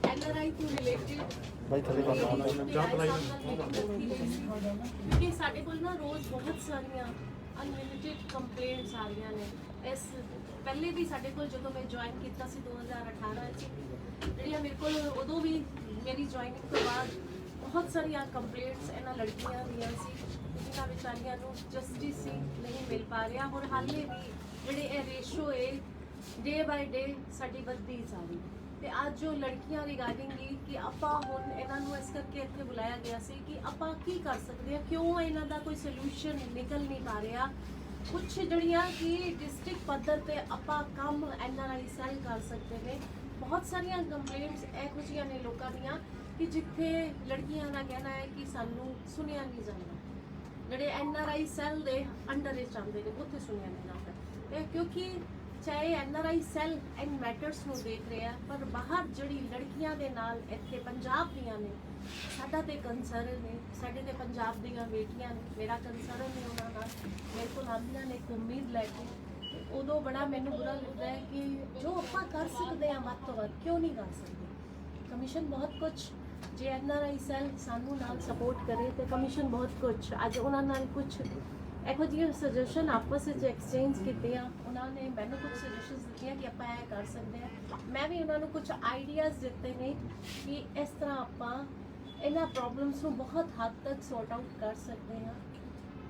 NRI ਤੋਂ related भाई थले का ਕਿਉਂਕਿ ਸਾਡੇ ਕੋਲ ਨਾ ਰੋਜ਼ ਬਹੁਤ ਸਾਰੀਆਂ ਅਨਲਿਮਿਟਿਡ ਕੰਪਲੇਂਟਸ ਆ ਰਹੀਆਂ ਨੇ। ਇਸ ਪਹਿਲੇ ਵੀ ਸਾਡੇ ਕੋਲ ਜਦੋਂ ਮੈਂ ਜੁਆਇਨ ਕੀਤਾ ਸੀ 2018 ਵਿੱਚ, ਜਿਹੜੀਆਂ ਮੇਰੇ ਕੋਲ ਉਦੋਂ ਵੀ ਮੇਰੀ ਜੁਆਇਨਿੰਗ ਤੋਂ ਬਾਅਦ ਬਹੁਤ ਸਾਰੀਆਂ ਕੰਪਲੇਂਟਸ ਇਹਨਾਂ ਲੜਕੀਆਂ ਦੀਆਂ ਸੀ ਜਿਨ੍ਹਾਂ ਵਿਚਾਰੀਆਂ ਨੂੰ ਜਸਟਿਸ ਹੀ ਨਹੀਂ ਮਿਲ ਪਾ ਰਿਹਾ। ਔਰ ਹਾਲੇ ਵੀ ਜਿਹੜੇ ਇਹ ਰੇਸ਼ੋ ਹੈ ਡੇ ਬਾਈ ਡੇ ਸਾਡੀ ਵੱਧਦੀ ਜਾ ਰਹੀ। ਤੇ ਅੱਜ ਜੋ ਲੜਕੀਆਂ ਰਿਗਾਰਡਿੰਗ ਕਿ ਆਪਾਂ ਹੁਣ ਇਹਨਾਂ ਨੂੰ ਇਸ ਕਰਕੇ ਇੱਥੇ ਬੁਲਾਇਆ ਗਿਆ ਸੀ ਕਿ ਆਪਾਂ ਕੀ ਕਰ ਸਕਦੇ ਹਾਂ, ਕਿਉਂ ਇਹਨਾਂ ਦਾ ਕੋਈ ਸੋਲੂਸ਼ਨ ਨਿਕਲ ਨਹੀਂ ਪਾ ਰਿਹਾ। ਕੁਛ ਜਿਹੜੀਆਂ ਕਿ ਡਿਸਟ੍ਰਿਕਟ ਪੱਧਰ ਤੇ ਆਪਾਂ ਕੰਮ ਐਨਆਰਆਈ ਸੈੱਲ ਕਰ ਸਕਦੇ ਨੇ। ਬਹੁਤ ਸਾਰੀਆਂ ਕੰਪਲੇਂਟਸ ਇਹੋ ਜਿਹੀਆਂ ਨੇ ਲੋਕਾਂ ਦੀਆਂ ਕਿ ਜਿੱਥੇ ਲੜਕੀਆਂ ਦਾ ਕਹਿਣਾ ਹੈ ਕਿ ਸਾਨੂੰ ਸੁਣਿਆ ਨਹੀਂ ਜਾਂਦਾ, ਜਿਹੜੇ ਐਨਆਰਆਈ ਸੈੱਲ ਦੇ ਅੰਡਰ ਵਿੱਚ ਆਉਂਦੇ ਨੇ ਉੱਥੇ ਸੁਣਿਆ ਨਹੀਂ ਜਾਂਦਾ। ਇਹ ਕਿਉਂਕਿ ਚਾਹੇ ਐਨਆਰਆਈ ਸੈੱਲ ਇਨ ਮੈਟਰਸ ਨੂੰ ਦੇਖ ਰਿਹਾ, ਪਰ ਬਾਹਰ ਜਿਹੜੀ ਲੜਕੀਆਂ ਦੇ ਨਾਲ ਇੱਥੇ ਪੰਜਾਬ ਦੀਆਂ ਨੇ, ਸਾਡਾ ਤੇ ਕੰਸਰਨ ਨੇ, ਸਾਡੇ ਤੇ ਪੰਜਾਬ ਦੀਆਂ ਬੇਟੀਆਂ ਨੇ, ਮੇਰਾ ਕੰਸਰਨ ਨੇ ਉਹਨਾਂ ਨਾਲ। ਮੇਰੇ ਕੋਲ ਆਉਂਦੀਆਂ ਨੇ ਇੱਕ ਉਮੀਦ ਲੈ ਕੇ, ਉਦੋਂ ਬੜਾ ਮੈਨੂੰ ਬੁਰਾ ਲੱਗਦਾ ਹੈ ਕਿ ਜੋ ਆਪਾਂ ਕਰ ਸਕਦੇ ਹਾਂ ਵੱਧ ਤੋਂ ਵੱਧ ਕਿਉਂ ਨਹੀਂ ਕਰ ਸਕਦੇ। ਕਮਿਸ਼ਨ ਬਹੁਤ ਕੁਛ, ਜੇ ਐਨਆਰਆਈ ਸੈੱਲ ਸਾਨੂੰ ਨਾਲ ਸਪੋਰਟ ਕਰੇ ਤੇ ਕਮਿਸ਼ਨ ਬਹੁਤ ਕੁਛ, ਅੱਜ ਉਹਨਾਂ ਨਾਲ ਕੁਛ ਇਹੋ ਜਿਹੇ ਸੁਜੈਸ਼ਨ ਆਪਸ ਵਿੱਚ ਐਕਸਚੇਂਜ ਕੀਤੇ ਆ। ਉਹਨਾਂ ਨੇ ਮੈਨੂੰ ਕੁਝ ਸੁਜੈਸ਼ਨਸ ਦਿੱਤੀਆਂ ਕਿ ਆਪਾਂ ਇਹ ਕਰ ਸਕਦੇ ਹਾਂ, ਮੈਂ ਵੀ ਉਹਨਾਂ ਨੂੰ ਕੁਝ ਆਈਡੀਆਜ਼ ਦਿੱਤੇ ਨੇ ਕਿ ਇਸ ਤਰ੍ਹਾਂ ਆਪਾਂ ਇਹਨਾਂ ਪ੍ਰੋਬਲਮਸ ਨੂੰ ਬਹੁਤ ਹੱਦ ਤੱਕ ਸੌਰਟ ਆਊਟ ਕਰ ਸਕਦੇ ਹਾਂ।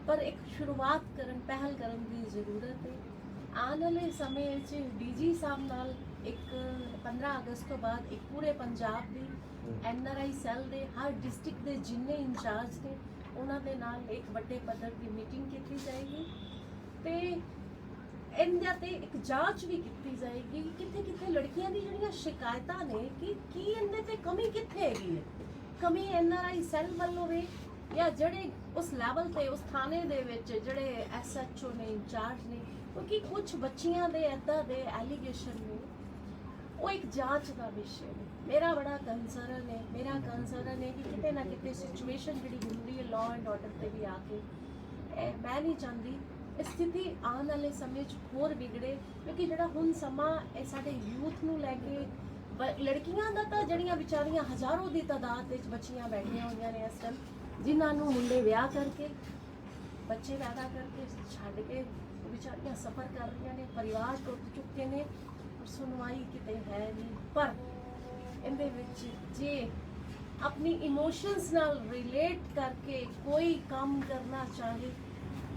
ਪਰ ਇੱਕ ਸ਼ੁਰੂਆਤ ਕਰਨ, ਪਹਿਲ ਕਰਨ ਦੀ ਜ਼ਰੂਰਤ ਹੈ। ਆਉਣ ਵਾਲੇ ਸਮੇਂ ਵਿੱਚ ਡੀਜੀ ਸਾਹਿਬ ਨਾਲ ਇੱਕ 15 ਅਗਸਤ ਤੋਂ ਬਾਅਦ ਇੱਕ ਪੂਰੇ ਪੰਜਾਬ ਦੀ ਐਨਆਰਆਈ ਸੈੱਲ ਦੇ ਹਰ ਡਿਸਟ੍ਰਿਕਟ ਦੇ ਜਿੰਨੇ ਇੰਚਾਰਜ ਨੇ ਉਹਨਾਂ ਦੇ ਨਾਲ ਇੱਕ ਵੱਡੇ ਪੱਧਰ ਦੀ ਮੀਟਿੰਗ ਕੀਤੀ ਜਾਏਗੀ ਤੇ ਇਹਨਾਂ ਤੇ ਇੱਕ ਜਾਂਚ ਵੀ ਕੀਤੀ ਜਾਏਗੀ ਕਿ ਕਿੱਥੇ ਕਿੱਥੇ ਲੜਕੀਆਂ ਦੀ ਜਿਹੜੀਆਂ ਸ਼ਿਕਾਇਤਾਂ ਨੇ ਕਿ ਕੀ ਇਹਦੇ ਤੇ ਕਮੀ ਕਿੱਥੇ ਹੈਗੀ ਹੈ। ਕਮੀ ਐਨਆਰਆਈ ਸੈੱਲ ਵੱਲੋਂ ਹੋਵੇ ਜਾਂ ਜਿਹੜੇ ਉਸ ਲੈਵਲ ਤੇ ਉਸ ਥਾਣੇ ਦੇ ਵਿੱਚ ਜਿਹੜੇ ਐਸਐਚਓ ਨੇ, ਇੰਚਾਰਜ ਨੇ, ਕਿਉਂਕਿ ਕੁਝ ਬੱਚੀਆਂ ਦੇ ਇੱਦਾਂ ਦੇ ਐਲੀਗੇਸ਼ਨ ਨੇ, ਉਹ ਇੱਕ ਜਾਂਚ ਦਾ ਵਿਸ਼ੇ ਹੈ। ਮੇਰਾ ਬੜਾ ਕੰਸਰਨ ਹੈ, ਮੇਰਾ ਕੰਸਰਨ ਹੈ ਕਿ ਕਿਤੇ ਨਾ ਕਿਤੇ ਸਿਚੁਏਸ਼ਨ ਜਿਹੜੀ ਹੁੰਦੀ ਹੈ ਲਾਅ ਐਂਡ ਆਰਡਰ ਤੇ ਵੀ ਆ ਕੇ, ਮੈਂ ਨਹੀਂ ਚਾਹੁੰਦੀ ਇਹ ਸਥਿਤੀ ਆਉਣ ਵਾਲੇ ਸਮੇਂ 'ਚ ਹੋਰ ਵਿਗੜੇ। ਕਿਉਂਕਿ ਜਿਹੜਾ ਹੁਣ ਸਮਾਂ ਇਹ ਸਾਡੇ ਯੂਥ ਨੂੰ ਲੈ ਕੇ, ਲੜਕੀਆਂ ਦਾ ਤਾਂ ਜਿਹੜੀਆਂ ਵਿਚਾਰੀਆਂ ਹਜ਼ਾਰੋਂ ਦੀ ਤਾਦਾਦ ਵਿੱਚ ਬੱਚੀਆਂ ਬੈਠੀਆਂ ਹੋਈਆਂ ਨੇ ਇਸ ਟਾਈਮ, ਜਿਨ੍ਹਾਂ ਨੂੰ ਮੁੰਡੇ ਵਿਆਹ ਕਰਕੇ, ਬੱਚੇ ਪੈਦਾ ਕਰਕੇ ਛੱਡ ਕੇ ਵਿਚਾਰੀਆਂ ਸਫਰ ਕਰ ਰਹੀਆਂ ਨੇ, ਪਰਿਵਾਰ ਟੁੱਟ ਚੁੱਕੇ ਨੇ, ਸੁਣਵਾਈ ਕਿਤੇ ਹੈ ਨਹੀਂ। ਪਰ ਇਹਦੇ ਵਿੱਚ ਜੇ ਆਪਣੀ ਇਮੋਸ਼ਨਸ ਨਾਲ ਰਿਲੇਟ ਕਰਕੇ ਕੋਈ ਕੰਮ ਕਰਨਾ ਚਾਹੇ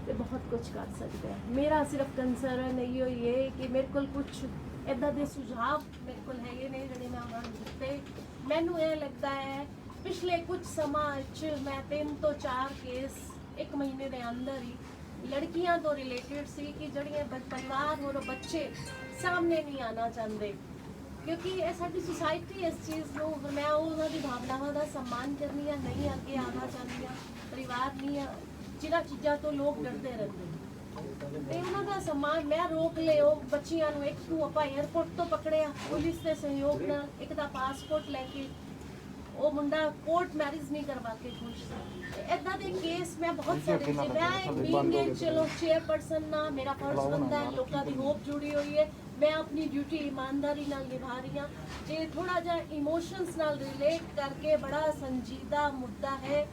ਤੇ ਬਹੁਤ ਕੁਝ ਕਰ ਸਕਦਾ ਹੈ। ਮੇਰਾ ਸਿਰਫ ਕੰਸਰਨ ਇਹੋ ਹੀ ਹੈ ਕਿ ਮੇਰੇ ਕੋਲ ਕੁਝ ਇੱਦਾਂ ਦੇ ਸੁਝਾਅ ਮੇਰੇ ਕੋਲ ਹੈਗੇ ਨੇ ਜਿਹੜੇ ਮੈਂ ਉਹਨਾਂ ਨੂੰ ਦਿੱਤੇ। ਮੈਨੂੰ ਇਹ ਲੱਗਦਾ ਹੈ ਪਿਛਲੇ ਕੁਝ ਸਮਾਂ 'ਚ ਮੈਂ 3 ਤੋਂ 4 ਕੇਸ ਇੱਕ ਮਹੀਨੇ ਦੇ ਅੰਦਰ ਹੀ ਲੜਕੀਆਂ ਤੋਂ ਰਿਲੇਟਡ ਸੀ ਕਿ ਜਿਹੜੀਆਂ ਪਰਿਵਾਰ ਔਰ ਬੱਚੇ ਸਾਹਮਣੇ ਨਹੀਂ ਆਉਣਾ ਚਾਹੁੰਦੇ, ਕਿਉਂਕਿ ਇਹ ਸਾਡੀ ਸੁਸਾਇਟੀ ਇਸ ਚੀਜ਼ ਨੂੰ, ਮੈਂ ਉਹਨਾਂ ਦੀ ਭਾਵਨਾਵਾਂ ਦਾ ਸਨਮਾਨ ਕਰਨੀ ਆ, ਨਹੀਂ ਅੱਗੇ ਆਉਣਾ ਚਾਹੁੰਦੀ ਹਾਂ। ਪਰਿਵਾਰ ਨਹੀਂ ਆ ਜਿਹਨਾਂ ਚੀਜ਼ਾਂ ਤੋਂ ਲੋਕ ਡਰਦੇ ਰਹਿੰਦੇ ਤੇ ਉਹਨਾਂ ਦਾ ਸਨਮਾਨ ਮੈਂ ਰੋਕ ਲਿਓ। ਬੱਚੀਆਂ ਨੂੰ ਇੱਕ ਨੂੰ ਆਪਾਂ 에ਅਰਪੋਰਟ ਤੋਂ ਪਕੜਿਆ ਪੁਲਿਸ ਦੇ ਸਹਿਯੋਗ ਨਾਲ, ਇੱਕ ਦਾ ਪਾਸਪੋਰਟ ਲੈ ਕੇ ਉਹ ਮੁੰਡਾ ਕੋਰਟ ਮੈਰਿਜ ਨਹੀਂ ਕਰਵਾ ਕੇ ਖੁਸ਼ ਸੀ। ਇਦਾਂ ਦੇ ਕੇਸ ਮੈਂ ਬਹੁਤ ਸਾਰੇ ਸੀ। ਮੈਂ ਬੀਇੰਗ ਚਲੋ ਚੇਅਰਪਰਸਨ ਨਾ, ਮੇਰਾ ਫਰਜ਼ ਬਣਦਾ ਹੈ, ਲੋਕਾਂ ਦੀ ਹੋਪ ਜੁੜੀ ਹੋਈ ਹੈ, ਮੈਂ ਆਪਣੀ ਡਿਊਟੀ ਇਮਾਨਦਾਰੀ ਨਾਲ ਨਿਭਾ ਰਹੀ ਹਾਂ। ਜੇ ਥੋੜਾ ਜਿਹਾ ਇਮੋਸ਼ਨਸ ਨਾਲ ਰਿਲੇਟ ਕਰਕੇ, ਬੜਾ ਸੰਜੀਦਾ ਮੁੱਦਾ ਹੈ।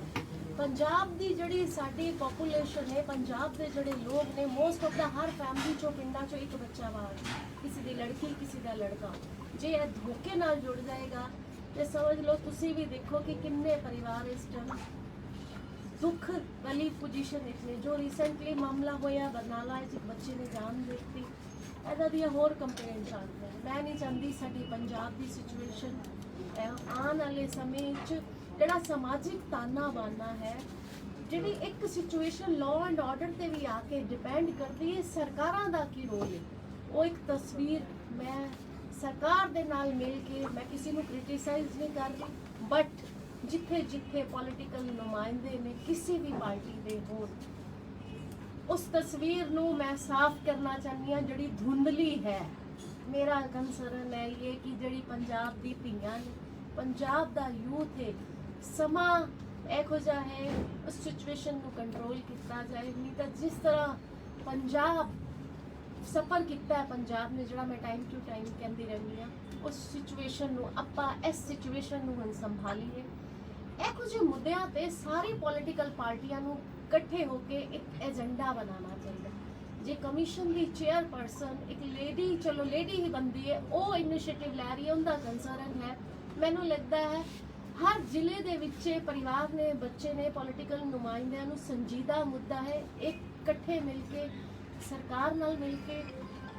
ਪੰਜਾਬ ਦੀ ਜਿਹੜੀ ਸਾਡੀ ਪੋਪੂਲੇਸ਼ਨ ਹੈ, ਪੰਜਾਬ ਦੇ ਜਿਹੜੇ ਲੋਕ ਨੇ, ਮੋਸਟ ਆਫ ਦਾ ਹਰ ਫੈਮਿਲੀ ਚੋਂ, ਪਿੰਡਾਂ ਚੋਂ ਇੱਕ ਬੱਚਾ ਬਾਹਰ, ਕਿਸੇ ਦੀ ਲੜਕੀ, ਕਿਸੇ ਦਾ ਲੜਕਾ। ਜੇ ਇਹ ਧੋਖੇ ਨਾਲ ਜੁੜ ਜਾਏਗਾ ਤੇ ਸਮਝ ਲਓ ਤੁਸੀਂ ਵੀ ਦੇਖੋ ਕਿ ਕਿੰਨੇ ਪਰਿਵਾਰ ਇਸ ਟਾਈਮ ਦੁੱਖ ਵਾਲੀ ਪੋਜੀਸ਼ਨ ਵਿੱਚ ਨੇ। ਜੋ ਰੀਸੈਂਟਲੀ ਮਾਮਲਾ ਹੋਇਆ ਬਰਨਾਲਾ ਵਿੱਚ, ਇੱਕ ਬੱਚੇ ਨੇ ਜਾਨ ਦੇ ਦਿੱਤੀ, ਇੱਦਾਂ ਦੀਆਂ ਹੋਰ ਕੰਪਲੇਂਟਸ ਆਉਂਦੀਆਂ। ਮੈਂ ਨਹੀਂ ਚਾਹੁੰਦੀ ਸਾਡੀ ਪੰਜਾਬ ਦੀ ਸਿਚੁਏਸ਼ਨ ਆਉਣ ਵਾਲੇ ਸਮੇਂ 'ਚ ਜਿਹੜਾ ਸਮਾਜਿਕ ਤਾਨਾ ਬਾਨਾ ਹੈ, ਜਿਹੜੀ ਇੱਕ ਸਿਚੁਏਸ਼ਨ ਲਾਅ ਐਂਡ ਆਰਡਰ ਤੇ ਵੀ ਆ ਕੇ ਡਿਪੈਂਡ ਕਰਦੀ ਹੈ। ਸਰਕਾਰਾਂ ਦਾ ਕੀ ਰੋਲ ਹੈ, ਉਹ ਇੱਕ ਤਸਵੀਰ ਮੈਂ ਸਰਕਾਰ ਦੇ ਨਾਲ ਮਿਲ ਕੇ, ਮੈਂ ਕਿਸੇ ਨੂੰ ਕ੍ਰਿਟਿਸਾਈਜ਼ ਨਹੀਂ ਕਰ ਰਹੀ, ਬਟ ਜਿੱਥੇ ਜਿੱਥੇ ਪੋਲੀਟੀਕਲ ਨੁਮਾਇੰਦੇ ਨੇ ਕਿਸੇ ਵੀ ਪਾਰਟੀ ਦੇ ਹੋਣ, ਉਸ ਤਸਵੀਰ ਨੂੰ ਮੈਂ ਸਾਫ਼ ਕਰਨਾ ਚਾਹੁੰਦੀ ਹਾਂ ਜਿਹੜੀ ਧੁੰਦਲੀ ਹੈ। ਮੇਰਾ ਕੰਸਰਨ ਹੈ ਇਹ ਕਿ ਜਿਹੜੀ ਪੰਜਾਬ ਦੀ ਧੀਆਂ ਨੇ, ਪੰਜਾਬ ਦਾ ਯੂਥ ਹੈ, ਸਮਾਂ ਇਹੋ ਜਿਹਾ ਹੈ ਉਸ ਸਿਚੁਏਸ਼ਨ ਨੂੰ ਕੰਟਰੋਲ ਕੀਤਾ ਜਾਏ। ਨਹੀਂ ਤਾਂ ਜਿਸ ਤਰ੍ਹਾਂ ਪੰਜਾਬ ਸਫਰ ਕੀਤਾ ਹੈ ਪੰਜਾਬ ਨੇ, ਜਿਹੜਾ ਮੈਂ ਟਾਈਮ ਟੂ ਟਾਈਮ ਕਹਿੰਦੀ ਰਹਿੰਦੀ ਹਾਂ, ਉਸ ਸਿਚੁਏਸ਼ਨ ਨੂੰ ਆਪਾਂ ਇਸ ਸਿਚੁਏਸ਼ਨ ਨੂੰ ਹੁਣ ਸੰਭਾਲੀਏ। ਇਹੋ ਜਿਹੇ ਮੁੱਦਿਆਂ ਤੇ ਸਾਰੀ ਪੋਲੀਟੀਕਲ ਪਾਰਟੀਆਂ ਨੂੰ ਇਕੱਠੇ ਹੋ ਕੇ ਇੱਕ ਏਜੰਡਾ ਬਣਾਉਣਾ ਚਾਹੀਦਾ। ਜੇ ਕਮਿਸ਼ਨ ਦੀ ਚੇਅਰਪਰਸਨ ਇੱਕ ਲੇਡੀ, ਚਲੋ ਲੇਡੀ ਹੀ ਬੰਦੀ ਹੈ, ਉਹ ਇਨੀਸ਼ੀਏਟਿਵ ਲੈ ਰਹੀ ਹੈ, ਉਹਦਾ ਕੰਸਰਨ ਹੈ। ਮੈਨੂੰ ਲੱਗਦਾ ਹੈ ਹਰ ਜ਼ਿਲ੍ਹੇ ਦੇ ਵਿੱਚ ਪਰਿਵਾਰ ਨੇ, ਬੱਚੇ ਨੇ, ਪੋਲੀਟੀਕਲ ਨੁਮਾਇੰਦਿਆਂ ਨੂੰ ਸੰਜੀਦਾ ਮੁੱਦਾ ਹੈ। ਇਕੱਠੇ ਮਿਲ ਕੇ ਸਰਕਾਰ ਨਾਲ ਮਿਲ ਕੇ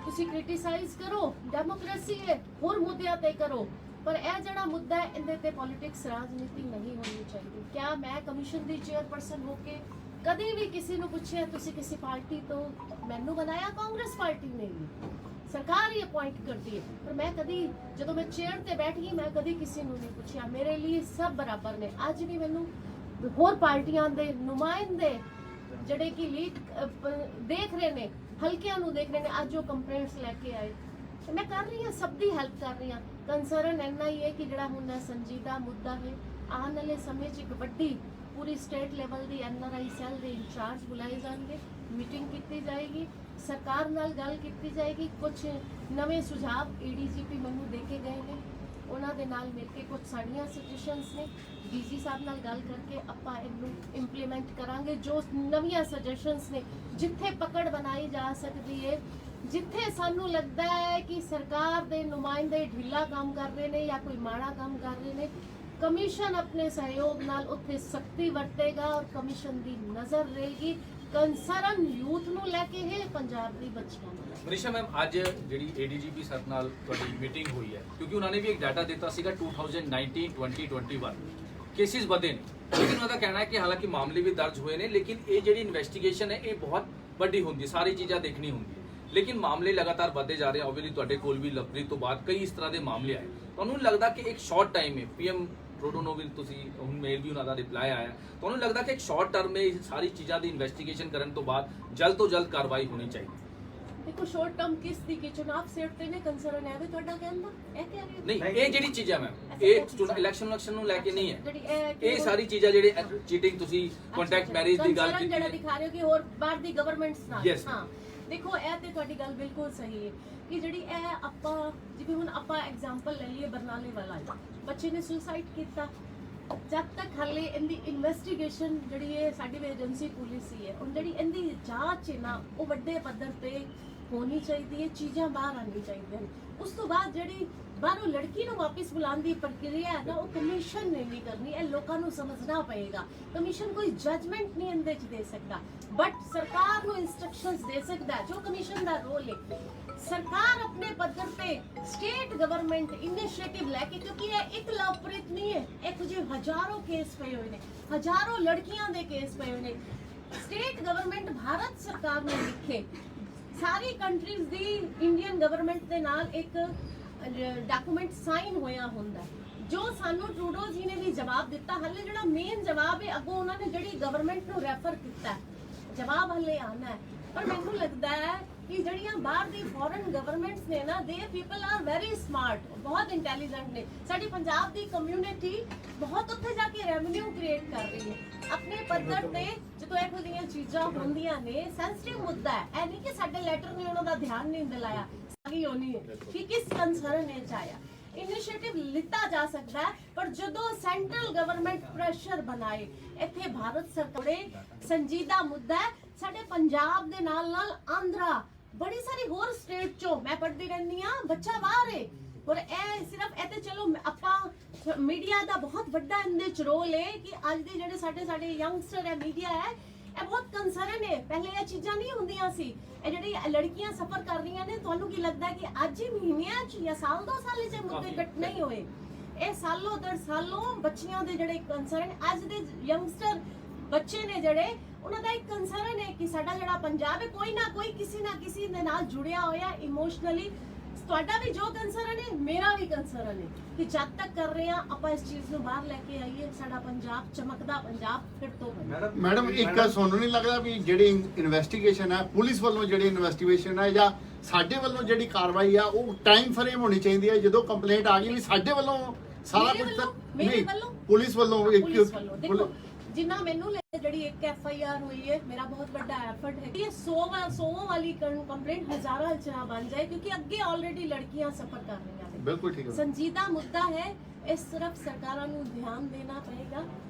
ਤੁਸੀਂ ਕ੍ਰਿਟਿਸਾਈਜ਼ ਕਰੋ, ਡੈਮੋਕ੍ਰੇਸੀ ਹੈ, ਹੋਰ ਮੁੱਦਿਆਂ ਤੇ ਕਰੋ, ਪਰ ਇਹ ਜਿਹੜਾ ਮੁੱਦਾ ਹੈ ਇਹਦੇ ਤੇ ਪੋਲਿਟਿਕਸ ਰਾਜਨੀਤੀ ਨਹੀਂ ਹੋਣੀ ਚਾਹੀਦੀ। ਕਿਆ ਮੈਂ ਕਮਿਸ਼ਨ ਦੀ ਚੇਅਰਪਰਸਨ ਹੋ ਕੇ ਕਦੇ ਵੀ ਕਿਸੇ ਨੂੰ ਪੁੱਛਿਆ ਤੁਸੀਂ ਕਿਸੇ ਪਾਰਟੀ ਤੋਂ? ਮੈਨੂੰ ਬਣਾਇਆ ਕਾਂਗਰਸ ਪਾਰਟੀ ਨੇ ਵੀ, ਸਰਕਾਰ ਹੀ ਅਪਾਇੰਟ ਕਰਦੀ ਹੈ, ਪਰ ਮੈਂ ਕਦੀ ਜਦੋਂ ਮੈਂ ਚੇਅਰ ਤੇ ਬੈਠ ਗਈ ਮੈਂ ਕਦੀ ਕਿਸੇ ਨੂੰ ਨਹੀਂ ਪੁੱਛਿਆ। ਮੇਰੇ ਲਈ ਸਭ ਬਰਾਬਰ ਨੇ। ਅੱਜ ਵੀ ਮੈਨੂੰ ਹੋਰ ਪਾਰਟੀਆਂ ਦੇ ਨੁਮਾਇੰਦੇ ਜਿਹੜੇ ਕਿ ਲੀਡ ਦੇਖ ਰਹੇ ਨੇ, ਹਲਕਿਆਂ ਨੂੰ ਦੇਖ ਰਹੇ ਨੇ, ਅੱਜ ਉਹ ਕੰਪਲੇਂਟਸ ਲੈ ਕੇ ਆਏ, ਮੈਂ ਕਰ ਰਹੀ ਹਾਂ, ਸਭ ਦੀ ਹੈਲਪ ਕਰ ਰਹੀ ਹਾਂ। ਕੰਸਰਨ ਇੰਨਾ ਹੀ ਹੈ ਕਿ ਜਿਹੜਾ ਹੁਣ ਸੰਜੀਦਾ ਮੁੱਦਾ ਹੈ, ਆਉਣ ਵਾਲੇ ਸਮੇਂ 'ਚ ਇੱਕ ਵੱਡੀ ਪੂਰੀ ਸਟੇਟ ਲੈਵਲ ਦੀ NRI ਸੈੱਲ ਦੇ ਇੰਚਾਰਜ ਬੁਲਾਏ ਜਾਣਗੇ, ਮੀਟਿੰਗ ਕੀਤੀ ਜਾਏਗੀ, ਸਰਕਾਰ ਨਾਲ ਗੱਲ ਕੀਤੀ ਜਾਏਗੀ। ਕੁਝ ਨਵੇਂ ਸੁਝਾਅ ADGP ਮੈਨੂੰ ਦੇ ਕੇ ਗਏ ਨੇ, ਉਹਨਾਂ ਦੇ ਨਾਲ ਮਿਲ ਕੇ ਕੁਝ ਸਾਡੀਆਂ ਸੁਜੈਸ਼ਨਸ ਨੇ, DG ਸਾਹਿਬ ਨਾਲ ਗੱਲ ਕਰਕੇ ਆਪਾਂ ਇਹਨੂੰ ਇੰਪਲੀਮੈਂਟ ਕਰਾਂਗੇ। ਜੋ ਨਵੀਆਂ ਸੁਜੈਸ਼ਨਸ ਨੇ, ਜਿੱਥੇ ਪਕੜ ਬਣਾਈ ਜਾ ਸਕਦੀ ਹੈ, ਜਿੱਥੇ ਸਾਨੂੰ ਲੱਗਦਾ ਹੈ ਕਿ ਸਰਕਾਰ ਦੇ ਨੁਮਾਇੰਦੇ ਢਿੱਲਾ ਕੰਮ ਕਰ ਰਹੇ ਨੇ ਜਾਂ ਕੋਈ ਮਾੜਾ ਕੰਮ ਕਰ ਰਹੇ ਨੇ, ਕਮਿਸ਼ਨ ਆਪਣੇ ਸਹਿਯੋਗ ਨਾਲ ਉੱਥੇ ਸਖਤੀ ਵਰਤੇਗਾ ਔਰ ਕਮਿਸ਼ਨ ਦੀ ਨਜ਼ਰ ਰਹੇਗੀ ਕੰਸਰਨ ਯੂਥ ਨੂੰ ਲੈ ਕੇ ਹੈ, ਪੰਜਾਬ ਦੀ ਬੱਚੀਆਂ ਨੂੰ। ਮਨੀਸ਼ਾ ਮੈਮ, ਅੱਜ ਜਿਹੜੀ ADGP ਸਰ ਨਾਲ ਤੁਹਾਡੀ ਮੀਟਿੰਗ ਹੋਈ ਹੈ, ਕਿਉਂਕਿ ਉਹਨਾਂ ਨੇ ਵੀ ਇੱਕ ਡਾਟਾ ਦਿੱਤਾ ਸੀਗਾ 2019-2021 ਕੇਸਿਸ ਵਧੇ ਨੇ, ਲੇਕਿਨ ਉਹਦਾ ਕਹਿਣਾ ਹੈ ਕਿ ਹਾਲਾਂਕਿ ਮਾਮਲੇ ਵੀ ਦਰਜ ਹੋਏ ਨੇ, ਲੇਕਿਨ ਇਹ ਜਿਹੜੀ ਇਨਵੈਸਟੀਗੇਸ਼ਨ ਹੈ ਇਹ ਬਹੁਤ ਵੱਡੀ ਹੁੰਦੀ, ਸਾਰੀ ਚੀਜ਼ਾਂ ਦੇਖਣੀ ਹੁੰਦੀ ਹੈ, ਲੇਕਿਨ ਮਾਮਲੇ ਲਗਾਤਾਰ ਵਧਦੇ ਜਾ ਰਹੇ ਹਨ। ਆਬਵੀਅਸਲੀ ਤੁਹਾਡੇ ਕੋਲ ਵੀ ਲਵਪ੍ਰੀਤ ਤੋਂ ਬਾਅਦ ਕਈ ਇਸ ਤਰ੍ਹਾਂ ਦੇ ਮਾਮਲੇ ਆਏ, ਤੁਹਾਨੂੰ ਲੱਗਦਾ ਕਿ ਇੱਕ ਸ਼ਾਰਟ ਟਾਈਮ ਹੈ, PM ਟਰੂਡੋ ਨੂੰ ਵੀ ਤੁਸੀਂ ਹੁਣ ਮੇਲ ਵੀ ਉਹਨਾਂ ਦਾ ਰਿਪਲਾਈ ਆਇਆ, ਤੁਹਾਨੂੰ ਲੱਗਦਾ ਕਿ ਇੱਕ ਸ਼ਾਰਟ ਟਰਮ में ਸਾਰੀ ਚੀਜ਼ਾਂ ਦੀ ਇਨਵੈਸਟੀਗੇਸ਼ਨ ਕਰਨ ਤੋਂ ਬਾਅਦ ਜਲਦ ਤੋਂ ਜਲਦ ਕਾਰਵਾਈ ਹੋਣੀ ਚਾਹੀਦੀ? ਦੇਖੋ ਸ਼ਾਰਟ ਟਰਮ ਕਿਸ ਦੀ ਕਿ ਚੁਣਾਵ ਸਿਰਤੇ ਨੇ ਕੰਸਰਨ ਹੈ ਵੀ ਤੁਹਾਡਾ ਕਹਿੰਦਾ ਇਹ ਕਹਿ ਰਹੀ ਨਹੀਂ, ਇਹ ਜਿਹੜੀ ਚੀਜ਼ਾਂ ਮੈਮ ਇਹ ਇਲੈਕਸ਼ਨ ਨੂੰ ਲੈ ਕੇ ਨਹੀਂ ਹੈ, ਇਹ ਸਾਰੀ ਚੀਜ਼ਾਂ ਜਿਹੜੇ ਚੀਟਿੰਗ ਤੁਸੀਂ ਕੰਟੈਕਟ ਮੈਰਿਜ ਦੀ ਗੱਲ ਕੀਤੀ ਜਿਹੜਾ ਦਿਖਾ ਰਹੇ ਹੋ ਕਿ ਹੋਰ ਬਾਹਰ ਦੀ ਗਵਰਨਮੈਂਟਸ ਨਾਲ। ਹਾਂ, ਦੇਖੋ ਇਹ ਤੇ ਤੁਹਾਡੀ ਗੱਲ ਬਿਲਕੁਲ ਸਹੀ ਹੈ ਕਿ ਜਿਹੜੀ ਇਹ ਆਪਾਂ ਜਿਵੇਂ ਹੁਣ ਆਪਾਂ ਐਗਜ਼ਾਮਪਲ ਲੈ ਲਈਏ ਬਰਨਾਲੇ ਵਾਲਾ, ਬੱਚੇ ਨੇ ਸੁਸਾਈਡ ਕੀਤਾ, ਜਦ ਤੱਕ ਹਲੇ ਇਹਦੀ ਇਨਵੈਸਟੀਗੇਸ਼ਨ ਜਿਹੜੀ ਹੈ ਸਾਡੀ ਏਜੰਸੀ ਪੁਲਿਸ ਹੀ ਹੈ, ਹੁਣ ਜਿਹੜੀ ਇਹਦੀ ਜਾਂਚ ਹੈ ਨਾ ਉਹ ਵੱਡੇ ਪੱਧਰ ਤੇ ਹੋਣੀ ਚਾਹੀਦੀ ਹੈ, ਚੀਜ਼ਾਂ ਬਾਹਰ ਆਉਣੀ ਚਾਹੀਦੀਆਂ ਨੇ। ਉਸ ਤੋਂ ਬਾਅਦ ਜਿਹੜੀ ਬਾਹਰੋਂ ਲੜਕੀ ਨੂੰ ਵਾਪਸ ਬੁਲਾਉਣ ਦੀ ਪ੍ਰਕਿਰਿਆ ਹੈ ਨਾ ਉਹ ਕਮਿਸ਼ਨ ਨੇ ਨਹੀਂ ਕਰਨੀ, ਇਹ ਲੋਕਾਂ ਨੂੰ ਸਮਝਣਾ ਪਏਗਾ। ਕਮਿਸ਼ਨ ਕੋਈ ਜਜਮੈਂਟ ਨਹੀਂ ਇਹਦੇ 'ਚ ਦੇ ਸਕਦਾ, ਬਟ ਸਰਕਾਰ ਨੂੰ ਇਨਸਟਰਕਸ਼ਨਸ ਦੇ ਸਕਦਾ ਹੈ, ਜੋ ਕਮਿਸ਼ਨ ਦਾ ਰੋਲ ਹੈ। ਸਰਕਾਰ ਆਪਣੇ ਪੱਧਰ ਤੇ ਸਟੇਟ ਗਵਰਨਮੈਂਟ ਇਨੀਸ਼ੀਏਟਿਵ ਲੈ ਕੇ, ਕਿਉਂਕਿ ਇਹ ਇੱਕ ਲਵਪ੍ਰੀਤ ਨਹੀਂ ਹੈ, ਇਹੋ ਜਿਹੇ ਹਜ਼ਾरों ਕੇਸ ਪਏ ਹੋਏ ਨੇ, ਹਜ਼ਾरों ਲੜਕੀਆਂ ਦੇ ਕੇਸ ਪਏ ਹੋਏ ਨੇ। ਸਟੇਟ ਗਵਰਨਮੈਂਟ ਭਾਰਤ ਸਰਕਾਰ ਨੂੰ ਲਿਖੇ, ਸਾਰੀ ਕੰਟਰੀਜ਼ ਦੀ ਇੰਡੀਅਨ ਗਵਰਨਮੈਂਟ ਦੇ ਨਾਲ ਇੱਕ ਡਾਕੂਮੈਂਟ ਸਾਈਨ ਹੋਇਆ ਹੁੰਦਾ, ਜੋ ਸਾਨੂੰ ਟਰੂਡੋ ਜੀ ਨੇ ਵੀ ਜਵਾਬ ਦਿੱਤਾ। ਹਲੇ ਜਿਹੜਾ ਮੇਨ ਜਵਾਬ ਹੈ ਅੱਗੋਂ ਉਹਨਾਂ ਨੇ ਜਿਹੜੀ ਗਵਰਨਮੈਂਟ ਨੂੰ ਰੈਫਰ ਕੀਤਾ, ਜਵਾਬ ਹਲੇ ਆਉਣਾ ਹੈ। ਪਰ ਮੈਨੂੰ ਲੱਗਦਾ ਹੈ ਕਿ ਜਿਹੜੀਆਂ ਬਾਹਰ ਦੀ ਫੋਰਨ ਗਵਰਨਮੈਂਟਸ ਨੇ ਨਾ, ਦੇ ਪੀਪਲ ਆਰ ਵੈਰੀ ਸਮਾਰਟ, ਬਹੁਤ ਇੰਟੈਲੀਜੈਂਟ ਨੇ। ਸਾਡੀ ਪੰਜਾਬ ਦੀ ਕਮਿਊਨਿਟੀ ਬਹੁਤ ਉੱਥੇ ਜਾ ਕੇ ਰੈਵਨਿਊ ਕ੍ਰੀਏਟ ਕਰ ਰਹੀ ਹੈ ਆਪਣੇ ਪੱਧਰ ਤੇ। ਜਦੋਂ ਇਹੋ ਜਿਹੀਆਂ ਚੀਜ਼ਾਂ ਹੁੰਦੀਆਂ ਨੇ, ਸੈਂਸਿਟਿਵ ਮੁੱਦਾ ਹੈ, ਇਹ ਨਹੀਂ ਕਿ ਸਾਡੇ ਲੈਟਰ ਨੇ ਉਹਨਾਂ ਦਾ ਧਿਆਨ ਨਹੀਂ ਦਿਲਾਇਆ, ਸਾਰੀ ਹੋਣੀ ਹੈ ਕਿ ਕਿਸ ਕੰਸਰਨ ਨੇ ਚਾਹਿਆ। ਇਨੀਸ਼ੀਏਟਿਵ ਲਿੱਤਾ ਜਾ ਸਕਦਾ ਹੈ, ਪਰ ਜਦੋਂ ਸੈਂਟਰਲ ਗਵਰਨਮੈਂਟ ਪ੍ਰੈਸ਼ਰ ਬਣਾਏ, ਇੱਥੇ ਭਾਰਤ ਸਰਕਾਰ ਸੰਜੀਦਾ ਮੁੱਦਾ ਹੈ। ਸਾਡੇ ਪੰਜਾਬ ਦੇ ਨਾਲ ਨਾਲ ਆਂਧਰਾ, ਬੜੀ ਸਾਰੀ ਹੋਰ ਸਟੇਟ ਚੋਂ ਮੈਂ ਪੜ੍ਹਦੀ ਰਹਿੰਦੀ ਹਾਂ, ਬੱਚਾ ਬਾਹਰ ਹੈ। ਔਰ ਇਹ ਸਿਰਫ ਇਹ ਤੇ ਚਲੋ ਆਪਾਂ ਮੀਡੀਆ ਦਾ ਬਹੁਤ ਵੱਡਾ ਇਹਦੇ ਚ ਰੋਲ ਹੈ ਕਿ ਅੱਜ ਦੇ ਜਿਹੜੇ ਸਾਡੇ ਯੰਗਸਟਰ ਹੈ, ਮੀਡੀਆ ਹੈ, ਇਹ ਬਹੁਤ ਕੰਸਰਨ ਹੈ। ਪਹਿਲੇ ਇਹ ਚੀਜ਼ਾਂ ਨਹੀਂ ਹੁੰਦੀਆਂ ਸੀ। ਇਹ ਜਿਹੜੀ ਲੜਕੀਆਂ ਸਫਰ ਕਰ ਰਹੀਆਂ ਨੇ, ਤੁਹਾਨੂੰ ਕੀ ਲੱਗਦਾ ਕਿ ਅੱਜ ਹੀ ਮਹੀਨਿਆਂ ਚ ਜਾਂ ਸਾਲ 2 ਸਾਲ ਚ ਮੁੱਦੇ ਕੱਟ ਨਹੀਂ ਹੋਏ? ਇਹ ਸਾਲੋਂ ਦਰ ਸਾਲੋਂ ਬੱਚੀਆਂ ਦੇ ਜਿਹੜੇ ਕੰਸਰਨ, ਅੱਜ ਦੇ ਯੰਗਸਟਰ ਬੱਚੇ ਨੇ ਜਿਹੜੇ, ਉਹਨਾਂ ਦਾ ਇੱਕ ਕੰਸਰਨ ਹੈ ਕਿ ਸਾਡਾ ਜਿਹੜਾ ਪੰਜਾਬ ਹੈ ਕੋਈ ਨਾ ਕੋਈ ਕਿਸੇ ਨਾ ਕਿਸੇ ਦੇ ਨਾਲ ਜੁੜਿਆ ਹੋਇਆ ਇਮੋਸ਼ਨਲੀ। ਤੁਹਾਡਾ ਵੀ ਜੋ ਕੰਸਰਨ ਹੈ, ਮੇਰਾ ਵੀ ਕੰਸਰਨ ਹੈ ਕਿ ਜਦ ਤੱਕ ਕਰ ਰਹੇ ਹਾਂ ਆਪਾਂ ਇਸ ਚੀਜ਼ ਨੂੰ ਬਾਹਰ ਲੈ ਕੇ ਆਈਏ, ਸਾਡਾ ਪੰਜਾਬ ਚਮਕਦਾ ਪੰਜਾਬ ਫਿਰ ਤੋਂ ਬਣੇ। ਮੈਡਮ ਇੱਕ ਗੱਲ ਤੁਹਾਨੂੰ ਨਹੀਂ ਲੱਗਦਾ ਵੀ ਜਿਹੜੀ ਇਨਵੈਸਟੀਗੇਸ਼ਨ ਹੈ, ਪੁਲਿਸ ਵੱਲੋਂ ਜਿਹੜੀ ਇਨਵੈਸਟੀਗੇਸ਼ਨ ਹੈ ਜਾਂ ਸਾਡੇ ਵੱਲੋਂ ਜਿਹੜੀ ਕਾਰਵਾਈ ਆ, ਉਹ ਟਾਈਮ ਫਰੇਮ ਹੋਣੀ ਚਾਹੀਦੀ ਹੈ? ਜਦੋਂ ਕੰਪਲੇਂਟ ਆ ਗਈ ਵੀ ਸਾਡੇ ਵੱਲੋਂ ਸਾਰਾ ਕੁਝ, ਨਹੀਂ ਪੁਲਿਸ ਵੱਲੋਂ ਜਿੰਨਾ ਮੈਨੂੰ ਜਿਹੜੀ ਇੱਕ FIR ਹੋਈ ਹੈ ਮੇਰਾ ਬਹੁਤ ਵੱਡਾ ਐਫਰਟ ਹੈ ਕਿ ਇਹ 100 ਵਾਲੀ ਕੰਪਲੇਂਟ ਹਜ਼ਾਰਾਂ ਚ ਨਾ ਬਣ ਜਾਏ, ਕਿਉਂਕਿ ਅੱਗੇ ਆਲਰੇਡੀ ਲੜਕੀਆਂ ਸਫਰ ਕਰ ਰਹੀਆਂ ਨੇ। ਬਿਲਕੁਲ ਠੀਕ ਹੈ। ਸੰਜੀਦਾ ਮੁੱਦਾ ਹੈ, ਇਸ ਤਰਫ ਸਰਕਾਰਾਂ ਨੂੰ ਧਿਆਨ ਦੇਣਾ ਪਏਗਾ।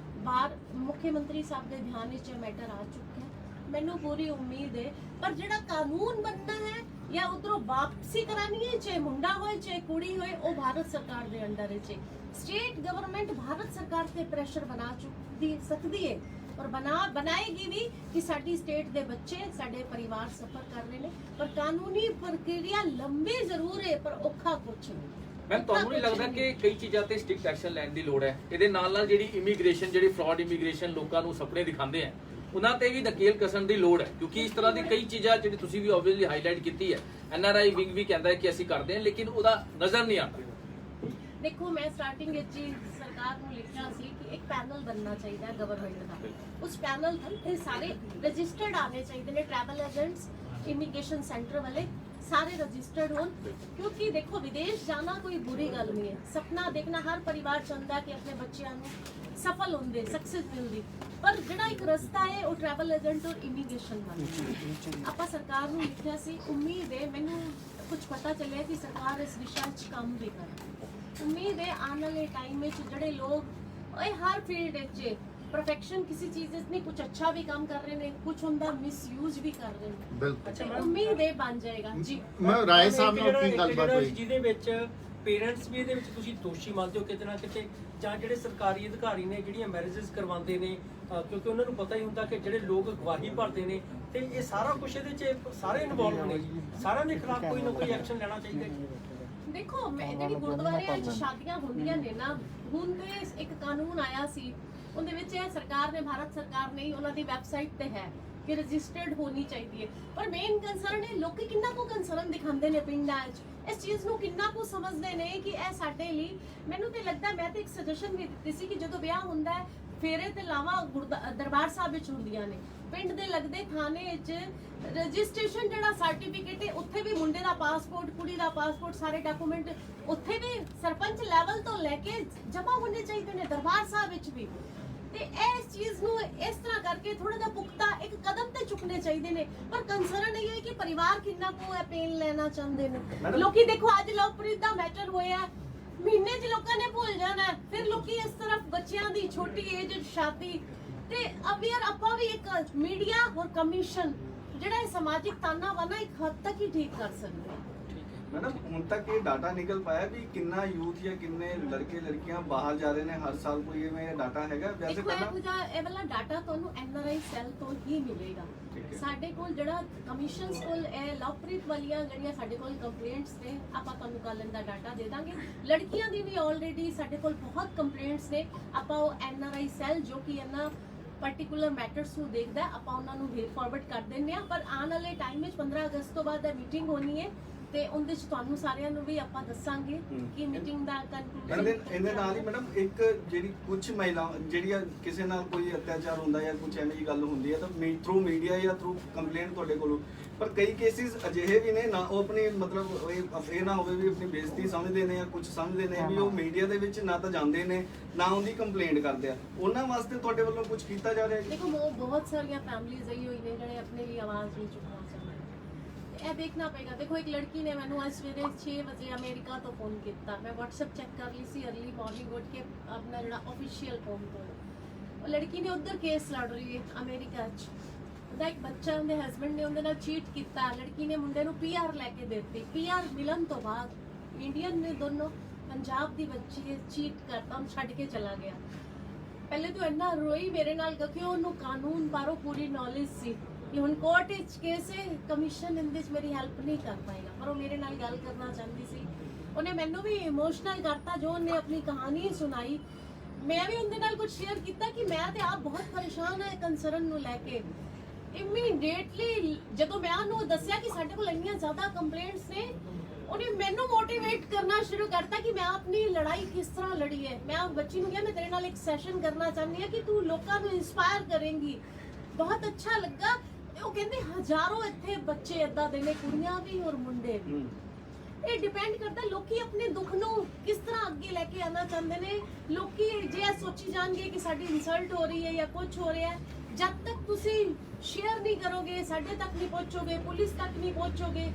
ਬਾਹਰ ਮੁੱਖ ਮੰਤਰੀ ਸਾਹਿਬ ਦੇ ਧਿਆਨ ਵਿੱਚ ਇਹ ਮੈਟਰ ਆ ਚੁੱਕਿਆ ਹੈ। ਮੈਨੂੰ ਪੂਰੀ ਉਮੀਦ ਹੈ, ਪਰ ਜਿਹੜਾ ਕਾਨੂੰਨ ਬਣਨਾ ਹੈ ਜਾਂ ਉਧਰੋਂ ਵਾਪਸੀ ਕਰਾਣੀ ਹੈ, ਚਾਹੇ ਮੁੰਡਾ ਹੋਏ ਚਾਹੇ ਕੁੜੀ ਹੋਏ, ਉਹ ਭਾਰਤ ਸਰਕਾਰ ਦੇ ਅੰਡਰ ਹੈ। ਸਟੇਟ ਗਵਰਨਮੈਂਟ ਭਾਰਤ ਸਰਕਾਰ ਤੇ ਪ੍ਰੈਸ਼ਰ ਬਣਾ ਸਕਦੀ ਹੈ और बनाएगी भी कि साडी स्टेट दे बच्चे साडे परिवार सफर कर रहे हैं, पर कानूनी प्रक्रिया लंबी जरूर है पर औखा कुछ नहीं। मैम ਤੁਹਾਨੂੰ ਨਹੀਂ ਲੱਗਦਾ ਕਿ ਕਈ ਚੀਜ਼ਾਂ ਤੇ ਸਟ੍ਰਿਕਟ ਐਕਸ਼ਨ ਲੈਣ ਦੀ ਲੋੜ ਹੈ? ਇਹਦੇ ਨਾਲ ਜਿਹੜੀ ਇਮੀਗ੍ਰੇਸ਼ਨ, ਜਿਹੜੀ ਫਰਾਡ ਇਮੀਗ੍ਰੇਸ਼ਨ ਲੋਕਾਂ ਨੂੰ ਸੁਪਨੇ ਦਿਖਾਉਂਦੇ ਆ, ਉਹਨਾਂ ਤੇ ਵੀ ਨਕੇਲ ਕਸਣ ਦੀ ਲੋੜ ਹੈ, ਕਿਉਂਕਿ ਇਸ ਤਰ੍ਹਾਂ ਦੀ ਕਈ ਚੀਜ਼ਾਂ ਜਿਹੜੀ ਤੁਸੀਂ ਵੀ ਆਬਵੀਅਸਲੀ ਹਾਈਲਾਈਟ ਕੀਤੀ ਹੈ। NRI ਵਿੰਗ ਵੀ ਕਹਿੰਦਾ ਹੈ ਕਿ ਅਸੀਂ ਕਰਦੇ ਹਾਂ, ਲੇਕਿਨ ਉਹਦਾ ਨਜ਼ਰ ਨਹੀਂ ਆਉਂਦਾ। देखो मैं स्टार्टिंग ਵਿੱਚ ਸਰਕਾਰ ਨੂੰ ਲਿਖਿਆ ਸੀ ਕਿ ਇੱਕ ਪੈਨਲ ਬਣਨਾ ਚਾਹੀਦਾ ਹੈ ਗਵਰਨਮੈਂਟ ਦਾ। ਉਸ ਪੈਨਲ ਤੇ ਸਾਰੇ ਰਜਿਸਟਰਡ ਆਣੇ ਚਾਹੀਦੇ ਨੇ, ਟਰੈਵਲ ਏਜੰਟਸ, ਇਮੀਗ੍ਰੇਸ਼ਨ ਸੈਂਟਰ ਵਾਲੇ ਸਾਰੇ ਰਜਿਸਟਰਡ ਹੋਣ, ਕਿਉਂਕਿ ਦੇਖੋ ਵਿਦੇਸ਼ ਜਾਣਾ ਕੋਈ ਬੁਰੀ ਗੱਲ ਨਹੀਂ ਹੈ। ਸੁਪਨਾ ਦੇਖਣਾ ਹਰ ਪਰਿਵਾਰ ਚਾਹੁੰਦਾ ਕਿ ਆਪਣੇ ਬੱਚਿਆਂ ਨੂੰ ਸਫਲ ਹੁੰਦੇ, ਸਕਸੈਸ ਮਿਲਦੀ, ਪਰ ਜਿਹੜਾ ਇੱਕ ਰਸਤਾ ਹੈ ਉਹ ਟਰੈਵਲ ਏਜੰਟ ਔਰ ਇਮੀਗ੍ਰੇਸ਼ਨ ਦਾ। ਆਪਾਂ ਸਰਕਾਰ ਨੂੰ ਲਿਖਿਆ ਸੀ, ਉਮੀਦ ਹੈ ਮੈਨੂੰ ਕੁਝ ਪਤਾ ਚੱਲਿਆ ਕਿ ਸਰਕਾਰ ਇਸ ਦਿਸ਼ਾ 'ਚ ਕੰਮ ਵੀ ਕਰ। उम्मीद है आने वाले टाइम में जड़े लोग हर फील्ड परफेक्शन किसी चीज नहीं, कुछ अच्छा भी काम कर रहे हैं, कुछ उनका मिसयूज भी कर रहे हैं। बिल्कुल उम्मीद है बन जाएगा जी। मैं राय साहब ਨਾਲ ਕੀ ਗੱਲਬਾਤ ਹੋਈ ਜਿਹਦੇ ਵਿੱਚ ਪੇਰੈਂਟਸ ਵੀ ਇਹਦੇ ਵਿੱਚ ਤੁਸੀਂ ਦੋਸ਼ੀ ਮੰਨਦੇ ਹੋ ਕਿਤੇ ਨਾ ਕਿਤੇ, ਜਾਂ ਜਿਹੜੇ ਸਰਕਾਰੀ ਅਧਿਕਾਰੀ ਨੇ ਜਿਹੜੀਆਂ ਮੈਰਿਜਸ ਕਰਵਾਉਂਦੇ ਨੇ, ਕਿਉਂਕਿ ਉਹਨਾਂ ਨੂੰ ਪਤਾ ਹੀ ਹੁੰਦਾ ਕਿ ਜਿਹੜੇ ਲੋਕ ਗਵਾਹੀ ਭਰਦੇ ਨੇ ਤੇ ਇਹ ਸਾਰਾ ਕੁਝ ਇਹਦੇ 'ਚ ਸਾਰੇ ਇਨਵੋਲਵ ਨੇ, ਸਾਰਿਆਂ ਦੇ ਖਿਲਾਫ ਕੋਈ ਨਾ ਕੋਈ ਐਕਸ਼ਨ ਲੈਣਾ ਚਾਹੀਦਾ ਹੈ। देखो ਜਿਹੜੀ ਗੁਰਦੁਆਰਿਆਂ 'ਚ ਸ਼ਾਦੀਆਂ ਹੁੰਦੀਆਂ ਨੇ ਨਾ, ਹੁਣ ਤੇ ਇੱਕ ਕਾਨੂੰਨ ਆਇਆ ਸੀ, ਉਹਦੇ ਵਿੱਚ ਇਹ ਸਰਕਾਰ ਨੇ, ਭਾਰਤ ਸਰਕਾਰ ਨੇ ਉਹਨਾਂ ਦੀ ਵੈਬਸਾਈਟ ਤੇ ਹੈ ਕਿ ਰਜਿਸਟਰਡ ਹੋਣੀ ਚਾਹੀਦੀ ਹੈ। ਪਰ ਮੇਨ ਕੰਸਰਨ ਹੈ ਲੋਕੀ ਕਿੰਨਾ ਕੁ ਕੰਸਰਨ ਦਿਖਾਉਂਦੇ ਨੇ ਪਿੰਡਾਂ 'ਚ, ਇਸ ਚੀਜ਼ ਨੂੰ ਕਿੰਨਾ ਕੁ ਸਮਝਦੇ ਨੇ ਕਿ ਇਹ ਸਾਡੇ ਲਈ। ਮੈਨੂੰ ਤੇ ਲੱਗਦਾ, ਮੈਂ ਤੇ ਇੱਕ ਸਜੈਸ਼ਨ ਵੀ ਦਿੱਤੀ ਸੀ ਕਿ ਜਦੋਂ ਵਿਆਹ ਹੁੰਦਾ ਹੈ ਫੇਰੇ ਤੇ ਲਾਵਾਂ ਦਰਬਾਰ ਸਾਹਿਬ ਵਿੱਚ ਹੁੰਦੀਆਂ ਨੇ, ਪਿੰਡ ਦੇ ਲੱਗਦੇ ਥਾਣੇ ਵਿੱਚ ਰਜਿਸਟ੍ਰੇਸ਼ਨ ਜਿਹੜਾ ਸਰਟੀਫਿਕੇਟ ਹੈ, ਉੱਥੇ ਵੀ ਮੁੰਡੇ ਦਾ ਪਾਸਪੋਰਟ, ਕੁੜੀ ਦਾ ਪਾਸਪੋਰਟ, ਸਾਰੇ ਡਾਕੂਮੈਂਟ ਉੱਥੇ ਵੀ ਸਰਪੰਚ ਲੈਵਲ ਤੋਂ ਲੈ ਕੇ ਜਮ੍ਹਾਂ ਹੋਣੇ ਚਾਹੀਦੇ ਨੇ, ਦਰਬਾਰ ਸਾਹਿਬ ਵਿੱਚ ਵੀ। ਤੇ ਇਸ ਚੀਜ਼ ਨੂੰ ਇਸ ਤਰ੍ਹਾਂ ਕਰਕੇ ਥੋੜਾ ਜਿਹਾ ਪੁਖਤਾ ਇੱਕ ਕਦਮ ਤੇ ਚੁੱਕਣੇ ਚਾਹੀਦੇ ਨੇ। ਪਰ ਕੰਸਰਨ ਇਹ ਹੈ ਕਿ ਪਰਿਵਾਰ ਕਿੰਨਾ ਕੁ ਅਪੀਲ ਲੈਣਾ ਚਾਹੁੰਦੇ ਨੇ। ਲੋਕੀ ਦੇਖੋ ਅੱਜ ਲਵਪ੍ਰੀਤ ਦਾ ਮੈਟਰ ਹੋਇਆ, ਮਹੀਨੇ 'ਚ ਲੋਕਾਂ ਨੇ ਭੁੱਲ ਜਾਣਾ, ਫਿਰ ਲੋਕੀ ਇਸ ਤਰਫ ਬੱਚਿਆਂ ਦੀ ਛੋਟੀ ਏਜ ਸ਼ਾਦੀ ਤੇ ਅਵੇਅਰ। ਆਪਾਂ ਵੀ ਇੱਕ ਮੀਡੀਆ ਔਰ ਕਮਿਸ਼ਨ ਜਿਹੜਾ ਇਹ ਸਮਾਜਿਕ ਤਾਨਾਬਾਨਾ ਇੱਕ ਹੱਦ ਤੱਕ ਹੀ ਠੀਕ ਕਰ ਸਕਦੇ ਹਾਂ। मैडम ਹੁਣ ਤੱਕ ਇਹ ਡਾਟਾ ਨਿਕਲ ਪਾਇਆ ਵੀ ਕਿੰਨਾ ਯੂਥ ਜਾਂ ਕਿੰਨੇ ਲੜਕੇ ਲੜਕੀਆਂ ਬਾਹਰ ਜਾ ਰਹੇ ਨੇ ਹਰ ਸਾਲ, ਕੋਈ ਇਹ ਡਾਟਾ ਹੈਗਾ? ਵੈਸੇ ਪਹਿਲਾਂ ਇਹ ਵਾਲਾ ਡਾਟਾ ਤੁਹਾਨੂੰ NRI ਸੈੱਲ ਤੋਂ ਹੀ ਮਿਲੇਗਾ। ਸਾਡੇ ਕੋਲ ਜਿਹੜਾ ਕਮਿਸ਼ਨਸ ਕੋਲ ਇਹ ਲਵਪ੍ਰੀਤ ਵਾਲੀਆਂ ਜਿਹੜੀਆਂ ਸਾਡੇ ਕੋਲ ਕੰਪਲੇਂਟਸ ਨੇ, ਆਪਾਂ ਤੁਹਾਨੂੰ ਕੱਲ ਇਹਦਾ ਡਾਟਾ ਦੇ ਦਾਂਗੇ। ਲੜਕੀਆਂ ਦੀ ਵੀ ਆਲਰੇਡੀ ਸਾਡੇ ਕੋਲ ਬਹੁਤ ਕੰਪਲੇਂਟਸ ਨੇ, ਆਪਾਂ ਉਹ NRI ਸੈੱਲ ਜੋ ਕਿ ਇਹਨਾਂ ਪਾਰਟਿਕੂਲਰ ਮੈਟਰਸ ਨੂੰ ਦੇਖਦਾ, ਆਪਾਂ ਉਹਨਾਂ ਨੂੰ ਫਾਰਵਰਡ ਕਰ ਦਿੰਦੇ ਆ। ਪਰ ਆਉਣ ਵਾਲੇ ਟਾਈਮ ਵਿੱਚ 15 ਅਗਸਤ ਤੋਂ ਬਾਅਦ ਇਹ ਮੀਟਿੰਗ ਹੋਣੀ ਹੈ ਤੇ ਉਹਦੇ ਚ ਤੁਹਾਨੂੰ ਸਾਰਿਆਂ ਨੂੰ ਵੀ ਆਪਾਂ ਦੱਸਾਂਗੇ ਕਿ ਮੀਟਿੰਗ ਦਾ ਕਨਕਲੂਜਨ। ਇਹਦੇ ਨਾਲ ਹੀ ਮੈਡਮ ਇੱਕ ਜਿਹੜੀ ਕੁਝ ਮਹਿਲਾ ਜਿਹੜੀਆਂ ਕਿਸੇ ਨਾਲ ਕੋਈ ਅਤਿਆਚਾਰ ਹੁੰਦਾ ਜਾਂ ਕੁਝ ਐਵੇਂ ਦੀ ਗੱਲ ਹੁੰਦੀ ਹੈ ਤਾਂ ਥਰੂ ਮੀਡੀਆ ਜਾਂ ਥਰੂ ਕੰਪਲੇਂਟ ਤੁਹਾਡੇ ਕੋਲੋਂ, ਪਰ ਕਈ ਕੇਸਿਸ ਅਜਿਹੇ ਵੀ ਨੇ ਨਾ ਉਹ ਆਪਣੀ ਮਤਲਬ ਇਹ ਨਾ ਹੋਵੇ ਵੀ ਆਪਣੀ ਬੇਇੱਜ਼ਤੀ ਸਮਝਦੇ ਨੇ ਜਾਂ ਕੁਝ ਸਮਝਦੇ ਨੇ ਵੀ ਉਹ ਮੀਡੀਆ ਦੇ ਵਿੱਚ ਨਾ ਤਾਂ ਜਾਂਦੇ ਨੇ ਨਾ ਉਹਦੀ ਕੰਪਲੇਂਟ ਕਰਦੇ ਆ, ਉਹਨਾਂ ਵਾਸਤੇ ਤੁਹਾਡੇ ਵੱਲੋਂ ਕੁਝ ਕੀਤਾ ਜਾ ਰਿਹਾ ਹੈ? ਦੇਖੋ ਬਹੁਤ ਸਾਰੀਆਂ ਫੈਮਿਲੀਜ਼ ਆਈ ਹੋਈ ਨੇ ਜਿਹੜੇ ਆਪਣੇ ਲਈ ਆਵਾਜ਼ ਨਹੀਂ ਚੁੱਕਣਾ ਚਾਹੁੰਦੇ। ਇਹ ਦੇਖਣਾ ਪਏਗਾ। ਦੇਖੋ ਇੱਕ ਲੜਕੀ ਨੇ ਮੈਨੂੰ ਅੱਜ ਸਵੇਰੇ 6 ਵਜੇ ਅਮਰੀਕਾ ਤੋਂ ਫੋਨ ਕੀਤਾ, ਮੈਂ WhatsApp ਚੈੱਕ ਕਰ ਲਈ ਸੀ अर्ਲੀ ਮਾਰਨਿੰਗ ਉੱਠ ਕੇ ਆਪਣਾ ਜਿਹੜਾ ਆਫੀਸ਼ੀਅਲ ਫੋਨ ਤੋਂ। ਉਹ ਲੜਕੀ ਨੇ ਉੱਧਰ ਕੇਸ ਲੜ ਰਹੀ ਹੈ ਅਮਰੀਕਾ 'ਚ, ਉਹਦਾ ਇੱਕ ਬੱਚਾ, ਉਹਦੇ ਹਸਬੈਂਡ ਨੇ ਉਹਦੇ ਨਾਲ ਚੀਟ ਕੀਤਾ, ਲੜਕੀ ਨੇ ਮੁੰਡੇ ਨੂੰ PR ਲੈ ਕੇ ਦੇ ਦਿੱਤੀ। PR ਮਿਲਣ ਤੋਂ ਬਾਅਦ ਇੰਡੀਅਨ ਨੇ ਦੋਨੋਂ, ਪੰਜਾਬ ਦੀ ਬੱਚੀ ਹੈ, ਚੀਟ ਕਰਤਾ, ਉਹ ਛੱਡ ਕੇ ਚਲਾ ਗਿਆ। ਪਹਿਲੇ ਤਾਂ ਇੰਨਾ ਰੋਈ ਮੇਰੇ ਨਾਲ ਕਿਉਂਕਿ ਉਹਨੂੰ ਕਾਨੂੰਨ ਬਾਰੇ ਪੂਰੀ ਨੌਲੇਜ ਸੀ ਕਿ ਹੁਣ ਕੋਰਟ ਵਿੱਚ ਕੇਸ ਹੈ, ਕਮਿਸ਼ਨ ਇਹਦੇ ਵਿੱਚ ਮੇਰੀ ਹੈਲਪ ਨਹੀਂ ਕਰ ਪਾਏਗਾ, ਪਰ ਉਹ ਮੇਰੇ ਨਾਲ ਗੱਲ ਕਰਨਾ ਚਾਹੁੰਦੀ ਸੀ। ਉਹਨੇ ਮੈਨੂੰ ਵੀ ਇਮੋਸ਼ਨਲ ਕਰਤਾ ਜੋ ਉਹਨੇ ਆਪਣੀ ਕਹਾਣੀ ਸੁਣਾਈ। ਮੈਂ ਵੀ ਉਹਦੇ ਨਾਲ ਕੁਝ ਸ਼ੇਅਰ ਕੀਤਾ ਕਿ ਮੈਂ ਤੇ ਆਪ ਬਹੁਤ ਪਰੇਸ਼ਾਨ ਹਾਂ ਕੰਸਰਨ ਨੂੰ ਲੈ ਕੇ। ਇਮੀਡੀਏਟਲੀ ਜਦੋਂ ਮੈਂ ਉਹਨੂੰ ਦੱਸਿਆ ਕਿ ਸਾਡੇ ਕੋਲ ਇੰਨੀਆਂ ਜ਼ਿਆਦਾ ਕੰਪਲੇਂਟਸ ਨੇ, ਉਹਨੇ ਮੈਨੂੰ ਮੋਟੀਵੇਟ ਕਰਨਾ ਸ਼ੁਰੂ ਕਰਤਾ ਕਿ ਮੈਂ ਆਪਣੀ ਲੜਾਈ ਕਿਸ ਤਰ੍ਹਾਂ ਲੜੀ ਹੈ। ਮੈਂ ਬੱਚੀ ਨੂੰ ਕਿਹਾ ਮੈਂ ਤੇਰੇ ਨਾਲ ਇੱਕ ਸੈਸ਼ਨ ਕਰਨਾ ਚਾਹੁੰਦੀ ਹਾਂ ਕਿ ਤੂੰ ਲੋਕਾਂ ਨੂੰ ਇਨਸਪਾਇਰ ਕਰੇਂਗੀ। ਬਹੁਤ ਅੱਛਾ ਲੱਗਾ। ਉਹ ਕਹਿੰਦੇ ਹਜ਼ਾਰੋਂ ਇੱਥੇ ਬੱਚੇ ਏਦਾਂ ਦੇ ਨੇ, ਕੁੜੀਆਂ ਵੀ ਔਰ ਮੁੰਡੇ ਵੀ। ਇਹ ਡਿਪੈਂਡ ਕਰਦਾ ਲੋਕੀ ਆਪਣੇ ਦੁੱਖ ਨੂੰ ਕਿਸ ਤਰ੍ਹਾਂ ਅੱਗੇ ਲੈ ਕੇ ਆਉਣਾ ਚਾਹੁੰਦੇ ਨੇ। ਲੋਕੀ ਜੇ ਇਹ ਸੋਚੀ ਜਾਣਗੇ ਕਿ ਸਾਡੀ ਇਨਸਲਟ ਹੋ ਰਹੀ ਹੈ ਜਾਂ ਕੁਝ ਹੋ ਰਿਹਾ ਹੈ, ਜਦ ਤੱਕ ਤੁਸੀਂ ਸ਼ੇਅਰ ਨਹੀਂ ਕਰੋਗੇ, ਸਾਡੇ ਤੱਕ ਨਹੀਂ ਪਹੁੰਚੋਗੇ, ਪੁਲਿਸ ਤੱਕ ਨਹੀਂ ਪਹੁੰਚੋਗੇ,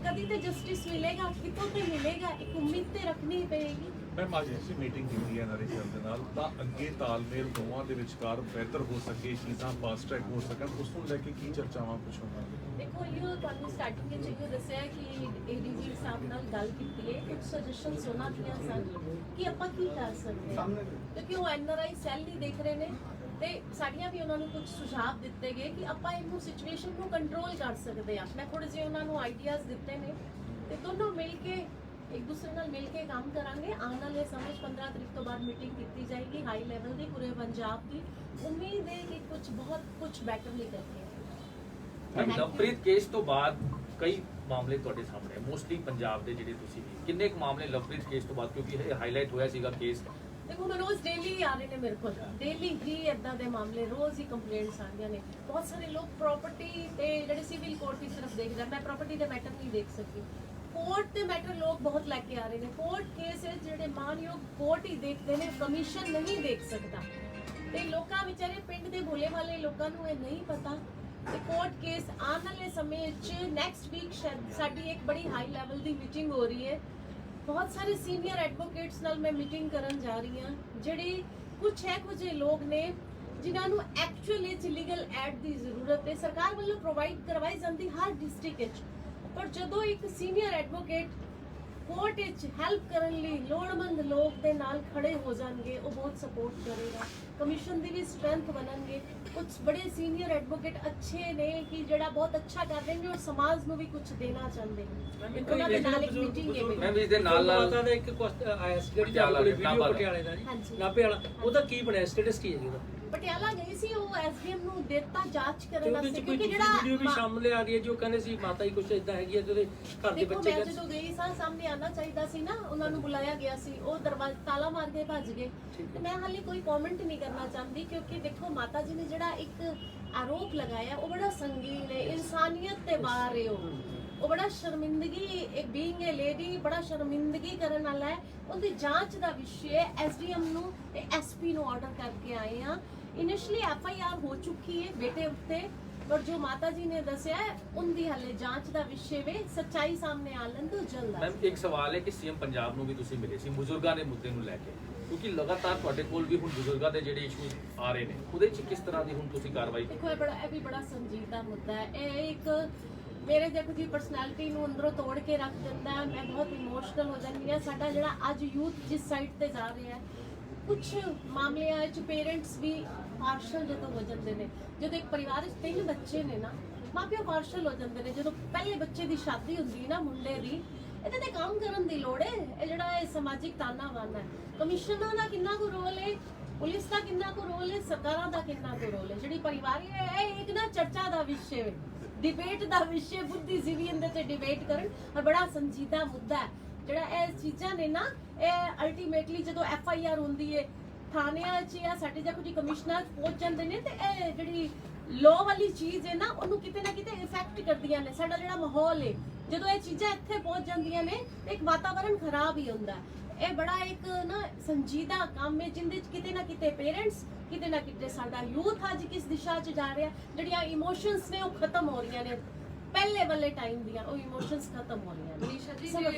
ਕਦੀ ਤੇ ਜਸਟਿਸ ਮਿਲੇਗਾ, ਕਿਤੋਂ ਤੇ ਮਿਲੇਗਾ। ਇੱਕ ਉਮੀਦ ਤੇ ਰੱਖਣੀ ਪਏਗੀ। ਮੈਮ ਅੱਜ ਅਸੀਂ ਮੀਟਿੰਗ ਕੀਤੀ ਹੈ ਨਰੇਸ਼ਰ ਦੇ ਨਾਲ, ਤਾਂ ਅੱਗੇ ਤਾਲਮੇਲ ਦੋਵਾਂ ਦੇ ਵਿਚਕਾਰ ਬਿਹਤਰ ਹੋ ਸਕੇ, ਚੀਜ਼ਾਂ ਫਾਸਟ ਟਰੈਕ ਹੋ ਸਕਣ, ਉਸ ਨੂੰ ਲੈ ਕੇ ਕੀ ਚਰਚਾਵਾਂ ਕੁਝ ਹੋਣਗੀਆਂ? ਦੇਖੋ ਇਹ ਤੁਹਾਨੂੰ ਸਟਾਰਟਿੰਗ ਵਿੱਚ ਇਹ ਦੱਸਿਆ ਕਿ ਏਡੀਜੀ ਸਾਹਿਬ ਨਾਲ ਗੱਲ ਕੀਤੀ ਹੈ, ਕੁਝ ਸੁਜੈਸ਼ਨਸ ਉਹਨਾਂ ਦੀਆਂ ਸਨ ਕਿ ਆਪਾਂ ਕੀ ਕਰ ਸਕਦੇ ਹਾਂ, ਕਿਉਂਕਿ ਉਹ ਐਨਆਰਆਈ ਸੈੱਲ ਨਹੀਂ ਦੇਖ ਰਹੇ ਨੇ ਤੇ ਸਾਡੀਆਂ ਵੀ ਉਹਨਾਂ ਨੂੰ ਕੁਝ ਸੁਝਾਅ ਦਿੱਤੇ ਗਏ ਕਿ ਆਪਾਂ ਇਹਨੂੰ ਸਿਚੁਏਸ਼ਨ ਨੂੰ ਕੰਟਰੋਲ ਕਰ ਸਕਦੇ ਹਾਂ। ਮੈਂ ਥੋੜੇ ਜਿਹੇ ਉਹਨਾਂ ਨੂੰ ਆਈਡੀਆਜ਼ ਦਿੱਤੇ ਨੇ ਤੇ ਦੋਨੋਂ ਮਿਲ ਕੇ ਇੱਕ ਦੂਸਰੇ ਨਾਲ ਮਿਲ ਕੇ ਕੰਮ ਕਰਾਂਗੇ। ਆਉਣ ਵਾਲੇ ਸਮੇਂ 'ਚ 15 ਤਰੀਕ ਤੋਂ ਬਾਅਦ ਮੀਟਿੰਗ ਕੀਤੀ ਜਾਏਗੀ ਹਾਈ ਲੈਵਲ ਦੀ ਪੂਰੇ ਪੰਜਾਬ ਦੀ। ਉਮੀਦ ਹੈ ਕਿ ਬਹੁਤ ਕੁਝ ਬੈਟਰ ਨਹੀਂ ਕਰਕੇ ਲਵਪ੍ਰੀਤ ਕੇਸ ਤੋਂ ਬਾਅਦ ਕਈ ਮਾਮਲੇ ਤੁਹਾਡੇ ਸਾਹਮਣੇ, ਮੋਸਟਲੀ ਪੰਜਾਬ ਦੇ ਜਿਹੜੇ ਤੁਸੀਂ ਕਿੰਨੇ ਕੁ ਮਾਮਲੇ ਲਵਪ੍ਰੀਤ ਕੇਸ ਤੋਂ ਬਾਅਦ, ਕਿਉਂਕਿ ਇਹ ਹਾਈਲਾਈਟ ਹੋਇਆ ਸੀਗਾ ਕੇਸ। ਦੇਖੋ ਮੈਂ ਰੋਜ਼ ਡੇਲੀ ਆ ਰਹੇ ਨੇ ਮੇਰੇ ਕੋਲ, ਡੇਲੀ ਹੀ ਇਦਾਂ ਦੇ ਮਾਮਲੇ, ਰੋਜ਼ ਹੀ ਕੰਪਲੇਂਟਸ ਆਉਂਦੀਆਂ ਨੇ। ਬਹੁਤ ਸਾਰੇ ਲੋਕ ਪ੍ਰਾਪਰਟੀ ਤੇ ਜਿਹੜੇ ਸਿਵਲ ਕੋਰਟ ਦੀ ਤਰਫ ਦੇਖਦੇ, ਮੈਂ ਪ੍ਰਾਪਰਟੀ ਦੇ ਮੈਟਰ ਨਹੀਂ ਦੇਖ ਸਕਦੀ। ਕੋਰਟ ਦੇ ਮੈਟਰ ਲੋਕ ਬਹੁਤ ਲੈ ਕੇ ਆ ਰਹੇ ਨੇ। ਕੋਰਟ ਕੇਸਿਸ ਜਿਹੜੇ ਮਾਨਯੋਗ ਕੋਰਟ ਹੀ ਦੇਖਦੇ ਨੇ, ਕਮਿਸ਼ਨ ਨਹੀਂ ਦੇਖ ਸਕਦਾ। ਤੇ ਲੋਕਾਂ ਵਿਚਾਰੇ ਪਿੰਡ ਦੇ ਭੋਲੇ ਵਾਲੇ ਲੋਕਾਂ ਨੂੰ ਇਹ ਨਹੀਂ ਪਤਾ। ਤੇ ਕੋਰਟ ਕੇਸ ਆਉਣ ਵਾਲੇ ਸਮੇਂ 'ਚ ਨੈਕਸਟ ਵੀਕ ਸਾਡੀ ਇੱਕ ਬੜੀ ਹਾਈ ਲੈਵਲ ਦੀ ਮੀਟਿੰਗ ਹੋ ਰਹੀ ਹੈ। ਬਹੁਤ ਸਾਰੇ ਸੀਨੀਅਰ ਐਡਵੋਕੇਟਸ ਨਾਲ ਮੈਂ ਮੀਟਿੰਗ ਕਰਨ ਜਾ ਰਹੀ ਹਾਂ, ਜਿਹੜੇ ਕੁਝ ਲੋਕ ਨੇ ਜਿਨ੍ਹਾਂ ਨੂੰ ਐਕਚੁਅਲੀ ਚ ਲੀਗਲ ਐਡ ਦੀ ਜ਼ਰੂਰਤ ਹੈ। ਸਰਕਾਰ ਵੱਲੋਂ ਪ੍ਰੋਵਾਈਡ ਕਰਵਾਈ ਜਾਂਦੀ ਹਰ ਡਿਸਟ੍ਰਿਕਟ ਵਿੱਚ, ਪਰ ਜਦੋਂ ਇੱਕ ਸੀਨੀਅਰ ਐਡਵੋਕੇਟ ਕੋਰਟ ਵਿੱਚ ਹੈਲਪ ਕਰਨ ਲਈ ਲੋੜਵੰਦ ਲੋਕ ਦੇ ਨਾਲ ਖੜੇ ਹੋ ਜਾਣਗੇ, ਉਹ ਬਹੁਤ ਸਪੋਰਟ ਕਰੇਗਾ। ਕਮਿਸ਼ਨ ਦੀ ਵੀ ਸਟਰੈਂਥ ਬਣਨਗੇ। ਕੁਝ ਬੜੇ ਸੀਨੀਅਰ ਐਡਵੋਕੇਟ ਅੱਛੇ ਨੇ ਕਿ ਜਿਹੜਾ ਬਹੁਤ ਅੱਛਾ ਕਰ ਰਹੇ ਨੇ ਔਰ ਸਮਾਜ ਨੂੰ ਵੀ ਕੁਝ ਦੇਣਾ ਚਾਹੁੰਦੇ ਨੇ। ਉਹਨਾਂ ਦੇ ਨਾਲ ਇੱਕ ਮੀਟਿੰਗ ਹੈ ਮੈਂ ਵੀ ਇਸ ਦੇ ਨਾਲ ਮਾਤਾ ਦਾ ਇੱਕ ਆਇਆ ਸੀ ਜਿਹੜੀ ਤੁਹਾਡੇ ਕੋਲ ਵੀਡੀਓ ਪਟਿਆਲੇ ਦਾ ਜੀ, ਹਾਂਜੀ। ਨਾਭੇ ਵਾਲਾ, ਉਹਦਾ ਕੀ ਬਣਿਆ, ਸਟੇਟਸ ਕੀ ਹੈ ਜੀ ਉਹਦਾ? ਪਟਿਆਲਾ ਗਈ ਸੀ ਉਹ ਐਸਡੀਐਮ ਨੂੰ ਦਿੱਤਾ ਜਾਂਚ ਤੇ ਕਰਨ ਉਹਦੇ ਵਾਸਤੇ, ਚ ਕੋਈ ਕਿਉਂਕਿ ਵੀਡੀਓ ਵੀ ਜਿਹੜਾ ਸਾਹਮਣੇ ਆ ਰਹੀ ਹੈ ਜੋ ਕਹਿੰਦੇ ਸੀ ਮਾਤਾ ਹੀ ਕੁਝ ਇਦਾਂ ਹੈਗੀ ਹੈ ਤੇ ਉਹਦੇ ਘਰ ਦੇ ਦੇਖੋ ਬੱਚੇ ਮੈਂ ਕਹਿੰਦੇ ਜਦੋਂ ਗਈ ਸਾਂ ਸਾਹਮਣੇ ਆਣਾ ਚਾਹੀਦਾ ਸੀ ਨਾ, ਉਹਨਾਂ ਨੂੰ ਬੁਲਾਇਆ ਗਿਆ ਸੀ, ਉਹ ਦਰਵਾਜ਼ਾ ਤਾਲਾ ਮਾਰ ਕੇ ਭੱਜ ਗਏ। ਤੇ ਮੈਂ ਹਾਲੇ ਕੋਈ ਕਮੈਂਟ ਨਹੀਂ ਕਰਨਾ ਚਾਹੁੰਦੀ, ਕਿਉਂਕਿ ਦੇਖੋ ਮਾਤਾ ਜੀ ਨੇ ਜਿਹੜਾ ਇੱਕ ਆਰੋਪ ਲਗਾਇਆ ਉਹ ਬੜਾ ਸੰਗੀਨ ਹੈ, ਇਨਸਾਨੀਅਤ ਤੇ ਬਾਹਰ ਹੈ। ਉਹ ਬੜਾ ਸ਼ਰਮਿੰਦਗੀ, ਇੱਕ ਬੀਇੰਗ ਏ ਲੇਡੀ, ਬੜਾ ਸ਼ਰਮਿੰਦਗੀ ਕਰਨ ਵਾਲਾ ਹੈ। ਉਹਦੀ ਜਾਂਚ ਦਾ ਵਿਸ਼ੇ ਐਸਡੀਐਮ ਨੂੰ ਤੇ ਐਸਪੀ ਨੂੰ ਆਰਡਰ ਕਰਕੇ ਆਏ ਆ। ਇਨੀਸ਼ੀਅਲੀ ਐਫਆਈਆਰ ਹੋ ਚੁੱਕੀ ਹੈ ਬੇਟੇ ਉੱਤੇ, ਪਰ ਜੋ ਮਾਤਾ ਜੀ ਨੇ ਦੱਸਿਆ ਉਹਦੀ ਹਾਲੇ ਜਾਂਚ ਦਾ ਵਿਸ਼ੇ ਵੇ, ਸੱਚਾਈ ਸਾਹਮਣੇ ਆ ਲੈਣ ਤੋਂ ਜਲਦ ਆ। ਮੈਮ ਇੱਕ ਸਵਾਲ ਹੈ ਕਿ ਸੀਐਮ ਪੰਜਾਬ ਨੂੰ ਵੀ ਤੁਸੀਂ ਮਿਲੇ ਸੀ ਬਜ਼ੁਰਗਾਂ ਦੇ ਮੁੱਦੇ ਨੂੰ ਲੈ ਕੇ, ਕਿਉਂਕਿ ਲਗਾਤਾਰ ਤੁਹਾਡੇ ਕੋਲ ਵੀ ਹੁਣ ਬਜ਼ੁਰਗਾਂ ਦੇ ਜਿਹੜੇ ਇਸ਼ੂਜ਼ ਆ ਰਹੇ ਨੇ, ਉਹਦੇ 'ਚ ਕਿਸ ਤਰ੍ਹਾਂ ਦੀ ਹੁਣ ਤੁਸੀਂ ਕਾਰਵਾਈ? ਦੇਖੋ ਇਹ ਵੀ ਬੜਾ ਸੰਜੀਦਾ ਮੁੱਦਾ ਹੈ। ਇਹ ਇੱਕ ਮੇਰੇ ਦੇਖੋ ਜੀ ਪਰਸਨੈਲਿਟੀ ਨੂੰ ਅੰਦਰੋਂ ਤੋੜ ਕੇ ਰੱਖ ਦਿੰਦਾ ਹੈ। ਮੈਂ ਬਹੁਤ ਇਮੋਸ਼ਨਲ ਹੋ ਜਾਂਦੀ ਹਾਂ। ਸਾਡਾ ਜਿਹੜਾ ਅੱਜ ਯੂਥ ਜਿਸ ਸਾਈਡ ਤੇ ਜਾ ਰਿਹਾ ਹੈ, ਕੁਝ ਮਾਮਲਿਆਂ ਵਿੱਚ ਪੇਰੈਂਟਸ ਵੀ ਪਾਰਸ਼ਲ ਜਦੋਂ ਹੋ ਜਾਂਦੇ ਨੇ। ਜਦੋਂ ਇੱਕ ਪਰਿਵਾਰ ਵਿੱਚ 3 ਬੱਚੇ ਨੇ ਨਾ, ਮਾਪਿਓ ਪਾਰਸ਼ਲ ਹੋ ਜਾਂਦੇ ਨੇ। ਜਦੋਂ ਪਹਿਲੇ ਬੱਚੇ ਦੀ ਸ਼ਾਦੀ ਹੁੰਦੀ ਹੈ ਨਾ ਮੁੰਡੇ ਦੀ, ਇਹਦੇ ਤੇ ਕੰਮ ਕਰਨ ਦੀ ਲੋੜ ਹੈ। ਇਹ ਜਿਹੜਾ ਇਹ ਸਮਾਜਿਕ ਤਾਨਾਬਾਨਾ ਹੈ, ਕਮਿਸ਼ਨਾਂ ਦਾ ਕਿੰਨਾ ਕੁ ਰੋਲ ਹੈ, ਪੁਲਿਸ ਦਾ ਕਿੰਨਾ ਕੁ ਰੋਲ ਹੈ, ਸਰਕਾਰਾਂ ਦਾ ਕਿੰਨਾ ਕੁ ਰੋਲ ਹੈ। ਜਿਹੜੀ ਪਰਿਵਾਰੀ ਹੈ ਇਹ ਇੱਕ ਨਾ ਚਰਚਾ ਦਾ ਵਿਸ਼ੇ ਹੈ, ਡਿਬੇਟ ਦਾ ਵਿਸ਼ੇ, ਬੁੱਧੀਜੀਵੀ ਇਹਦੇ ਤੇ ਡਿਬੇਟ ਕਰਨ, ਔਰ ਬੜਾ ਸੰਜੀਦਾ ਮੁੱਦਾ ਹੈ। ਜਿਹੜਾ ਇਹ ਚੀਜ਼ਾਂ ਨੇ ਨਾ, ਇਹ ਅਲਟੀਮੇਟਲੀ ਜਦੋਂ ਐਫਆਈਆਰ ਹੁੰਦੀ ਹੈ ਥਾਣਿਆਂ 'ਚ ਜਾਂ ਸਾਡੇ ਜਾਂ ਕੁਝ ਕਮਿਸ਼ਨਰ ਪਹੁੰਚ ਜਾਂਦੇ ਨੇ, ਤੇ ਇਹ ਜਿਹੜੀ ਲਾਅ ਵਾਲੀ ਚੀਜ਼ ਹੈ ਨਾ, ਉਹਨੂੰ ਕਿਤੇ ਨਾ ਕਿਤੇ ਇਫੈਕਟ ਕਰਦੀਆਂ ਨੇ। ਸਾਡਾ ਜਿਹੜਾ ਮਾਹੌਲ ਹੈ, ਜਦੋਂ ਇਹ ਚੀਜ਼ਾਂ ਇੱਥੇ ਪਹੁੰਚ ਜਾਂਦੀਆਂ ਨੇ, ਤੇ ਇੱਕ ਵਾਤਾਵਰਣ ਖਰਾਬ ਹੀ ਹੁੰਦਾ ਹੈ। ਇਹ ਬੜਾ ਇੱਕ ਨਾ ਸੰਜੀਦਾ ਕੰਮ ਹੈ, ਜਿੰਦੇ 'ਚ ਕਿਤੇ ਨਾ ਕਿਤੇ ਪੇਰੈਂਟਸ, ਕਿਤੇ ਨਾ ਕਿਤੇ ਸਾਡਾ ਯੂਥ ਅੱਜ ਕਿਸ ਦਿਸ਼ਾ 'ਚ ਜਾ ਰਿਹਾ, ਜਿਹੜੀਆਂ ਇਮੋਸ਼ਨਸ ਨੇ ਉਹ ਖਤਮ ਹੋ ਰਹੀਆਂ ਨੇ। ਪਹਿਲੇ ਵਾਲੇ ਟਾਈਮ ਦੀਆਂ ਉਹ ਇਮੋਸ਼ਨਸ ਖਤਮ ਹੋ ਰਹੀਆਂ ਨੇ। ਮਨੀਸ਼ਾ ਜੀ,